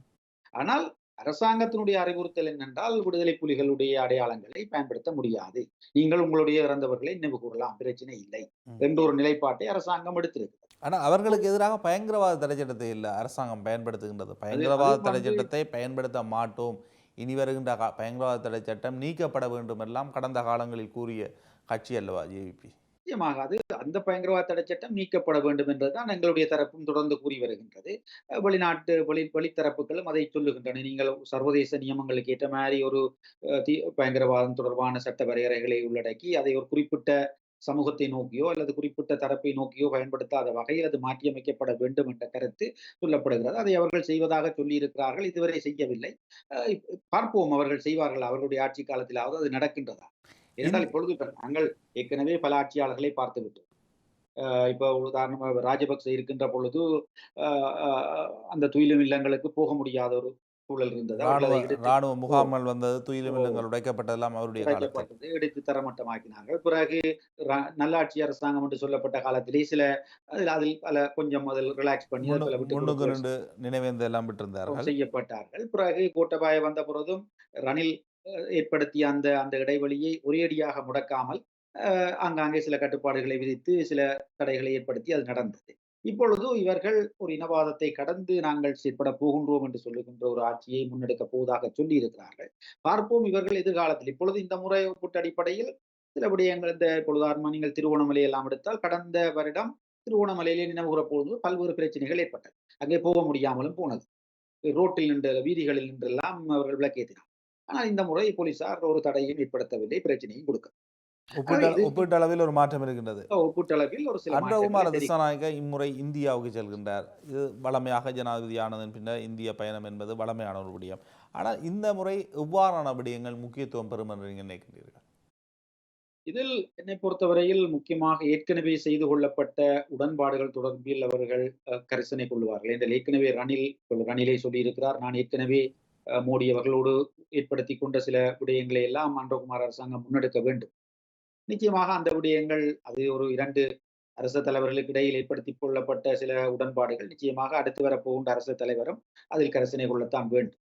ஆனால் அரசாங்கத்தினுடைய அறிவுறுத்தல் என்னென்றால், விடுதலை புலிகளுடைய அடையாளங்களை பயன்படுத்த முடியாது, நீங்கள் உங்களுடைய இறந்தவர்களை நினைவு கூறலாம், பிரச்சனை இல்லை என்ற ஒரு நிலைப்பாட்டை அரசாங்கம் எடுத்திருக்கு. ஆனால் அவர்களுக்கு எதிராக பயங்கரவாத தடை சட்டத்தை இல்லை அரசாங்கம் பயன்படுத்துகின்றது. பயங்கரவாத தடை சட்டத்தை பயன்படுத்த மாட்டோம், இனி வருகின்ற பயங்கரவாத தடை சட்டம் நீக்கப்பட வேண்டும் எல்லாம் கடந்த காலங்களில் கூறிய கட்சி அல்லவா ஜேவிபி? நிச்சயமாக அது அந்த பயங்கரவாத தடை சட்டம் நீக்கப்பட வேண்டும் என்றுதான் எங்களுடைய தரப்பும் தொடர்ந்து கூறி வருகின்றது. வெளிநாட்டு வெளித்தரப்புகளும் அதை சொல்லுகின்றன. நீங்கள் சர்வதேச நியமங்களுக்கு ஏற்ற மாதிரி ஒரு பயங்கரவாதம் தொடர்பான சட்ட வரையறைகளை உள்ளடக்கி அதை ஒரு குறிப்பிட்ட சமூகத்தை நோக்கியோ அல்லது குறிப்பிட்ட தரப்பை நோக்கியோ பயன்படுத்தாத வகையில் அது மாற்றியமைக்கப்பட வேண்டும் என்ற கருத்து சொல்லப்படுகிறது. அதை அவர்கள் செய்வதாக சொல்லி இருக்கிறார்கள். இதுவரை செய்யவில்லை. பார்ப்போம், அவர்கள் செய்வார்கள். அவர்களுடைய ஆட்சி காலத்திலாவது அது நடக்கின்றதா? ஏனென்றால் இப்பொழுது நாங்கள் ஏற்கனவே பல ஆட்சியாளர்களை பார்த்து விட்டோம். இப்போ உதாரணமாக ராஜபக்ச இருக்கின்ற பொழுது அந்த துயிலும் இல்லங்களுக்கு போக முடியாத ஒரு சூழல் இருந்தது. அவர்கள் ராணுவ அதை எடுத்து ராணுவ ஓ முகாம்கள் வந்தது, துயிலும் ஓ இல்லங்கள் உடைக்கப்பட்டதெல்லாம் அவருடைய காலத்தில். உடைக்கப்பட்டது, இடித்து தரமட்டமாக்கினார்கள். பிறகு நல்லாட்சி அரசாங்கம் என்று சொல்லப்பட்ட காலத்திலே அதில் பல கொஞ்சம் அதில் ரிலாக்ஸ் பண்ணி அதில் பல விட்டுக் முன்னுக்கு கொடுப்புகள் நின்று நினைவேந்த எல்லாம் விட்டிருந்தார்கள். செய்யப்பட்டார்கள். பிறகு கோட்டபாய வந்த பொழுதும் ரணில் ஏற்படுத்திய அந்த அந்த இடைவெளியை ஒரேயடியாக முடக்காமல் ஆங்காங்கே சில கட்டுப்பாடுகளை விதித்து சில தடைகளை ஏற்படுத்தி அது நடந்தது. இப்பொழுது இவர்கள் ஒரு இனவாதத்தை கடந்து நாங்கள் செயற்பட போகின்றோம் என்று சொல்லுகின்ற ஒரு ஆட்சியை முன்னெடுக்கப் போவதாக சொல்லி இருக்கிறார்கள். பார்ப்போம் இவர்கள் எதிர்காலத்தில். இப்பொழுது இந்த முறை ஒப்பீட்டு அடிப்படையில் சில விடயங்கள் இந்த பொழுதார்மா நீங்கள் திருவோணமலை எல்லாம் எடுத்தால் கடந்த வருடம் திருவோணமலையிலே நினைவுகூர போது பல்வேறு பிரச்சனைகள் ஏற்பட்டது. அங்கே போக முடியாமலும் போனது. ரோட்டில் நின்று வீதிகளில் நின்றெல்லாம் அவர்கள் விளக்கேற்றினார். ஆனால் இந்த முறை போலீசார் ஒரு தடையும் ஏற்படுத்தவில்லை, பிரச்சனையும் கொடுக்க. ஒப்பீட்டளவில் ஒரு மாற்றம் இருக்கின்றது. ஒப்பீட்டளவில் ஒரு சில அன்றகுமார திசாநாயக்க இம்முறை இந்தியாவுக்கு செல்கின்றார். இது வளமையாக ஜனாதிபதியானதன் பின்னர் இந்திய பயணம் என்பது வளமையான ஒரு விடயம். ஆனால் இந்த முறை எவ்வாறான விடயங்கள் முக்கியத்துவம் பெறும் என்று நீங்கள் நினைக்கின்றீர்கள்? இதில் என்னை பொறுத்தவரையில் முக்கியமாக ஏற்கனவே செய்து கொள்ளப்பட்ட உடன்பாடுகள் தொடர்பில் அவர்கள் கரிசனை கொள்வார்கள். இதில் ஏற்கனவே ரணிலை சொல்லியிருக்கிறார். நான் ஏற்கனவே மோடி அவர்களோடு ஏற்படுத்தி கொண்ட சில விடயங்களை எல்லாம் அன்றகுமார் அரசாங்கம் முன்னெடுக்க வேண்டும். நிச்சயமாக அந்த விடயங்கள் அது ஒரு 2 அரசு தலைவர்களுக்கு இடையில் ஏற்படுத்திக் கொள்ளப்பட்ட சில உடன்பாடுகள் நிச்சயமாக அடுத்து வரப்போகின்ற அரசு தலைவரும் அதில் கரிசனை கொள்ளத்தான் வேண்டும்.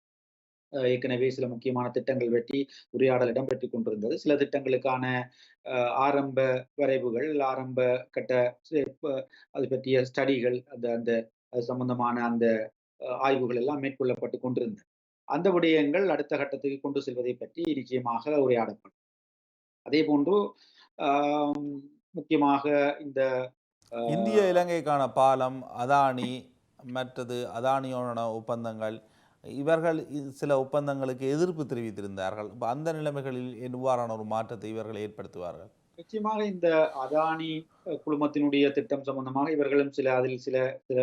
ஏற்கனவே சில முக்கியமான திட்டங்கள் பற்றி உரையாடல் இடம்பெற்றுக் கொண்டிருந்தது. சில திட்டங்களுக்கான ஆரம்ப வரைவுகள், ஆரம்ப கட்ட அது பற்றிய ஸ்டடிகள், அந்த அந்த அது சம்பந்தமான அந்த ஆய்வுகள் எல்லாம் மேற்கொள்ளப்பட்டு கொண்டிருந்தது. அந்த விடயங்கள் அடுத்த கட்டத்துக்கு கொண்டு செல்வதை பற்றி நிச்சயமாக உரையாடப்படும். அதே போன்று முக்கியமாக இந்த இந்திய இலங்கைக்கான பாலம், அதானி, மற்றது அதானியோட ஒப்பந்தங்கள், இவர்கள் சில ஒப்பந்தங்களுக்கு எதிர்ப்பு தெரிவித்திருந்தார்கள். அந்த நிலைமைகளில் எவ்வாறான ஒரு மாற்றத்தை இவர்கள் ஏற்படுத்துவார்கள்? நிச்சயமாக இந்த அதானி குழுமத்தினுடைய திட்டம் சம்பந்தமாக இவர்களும் அதில் சில சில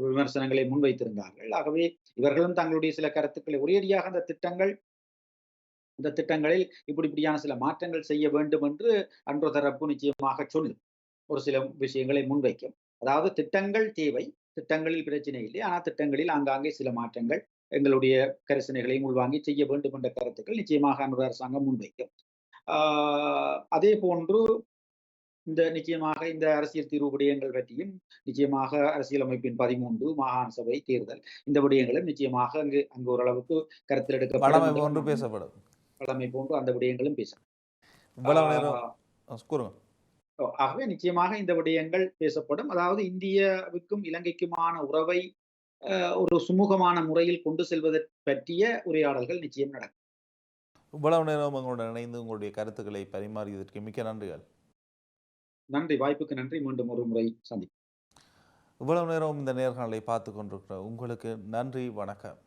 விமர்சனங்களை முன்வைத்திருந்தார்கள். ஆகவே இவர்களும் தங்களுடைய சில கருத்துக்களை ஒரேடியாக இந்த திட்டங்களில் இப்படியான சில மாற்றங்கள் செய்ய வேண்டும் என்று அன்றோ தரப்பு நிச்சயமாக சொல்லும். ஒரு சில விஷயங்களை முன்வைக்கும். அதாவது திட்டங்கள் தேவை, திட்டங்களில் பிரச்சனை இல்லை. ஆனால் திட்டங்களில் ஆங்காங்கே சில மாற்றங்கள் எங்களுடைய கரிசனைகளையும் உள்வாங்கி செய்ய வேண்டும் என்ற கருத்துக்கள் நிச்சயமாக அன்ற அரசாங்கம் முன்வைக்கும். அதே போன்று நிச்சயமாக இந்த அரசியல் தீர்வு விடயங்கள் பற்றியும் நிச்சயமாக அரசியலமைப்பின் 13 மாகாண சபை தேர்தல் இந்த விடயங்களும் நிச்சயமாக அங்கு ஓரளவுக்கு கருத்தில் எடுக்கப்படும். பேசப்படும். வளமை போன்று அந்த விடயங்களும் பேசப்படும். ஆகவே நிச்சயமாக இந்த விடயங்கள் பேசப்படும். அதாவது இந்தியாவுக்கும் இலங்கைக்குமான உறவை ஒரு சுமூகமான முறையில் கொண்டு செல்வதை பற்றிய உரையாடல்கள் நிச்சயம் நடக்கும். இவ்வளவு நேரம் உங்களுடன் இணைந்து உங்களுடைய கருத்துக்களை பரிமாறியதற்கு மிக்க நன்றிகள். நன்றி, வாய்ப்புக்கு நன்றி. மீண்டும் ஒரு முறை சந்திப்போம். இவ்வளவு நேரம் இந்த நேர்காணலை பார்த்து கொண்டிருக்கிற உங்களுக்கு நன்றி, வணக்கம்.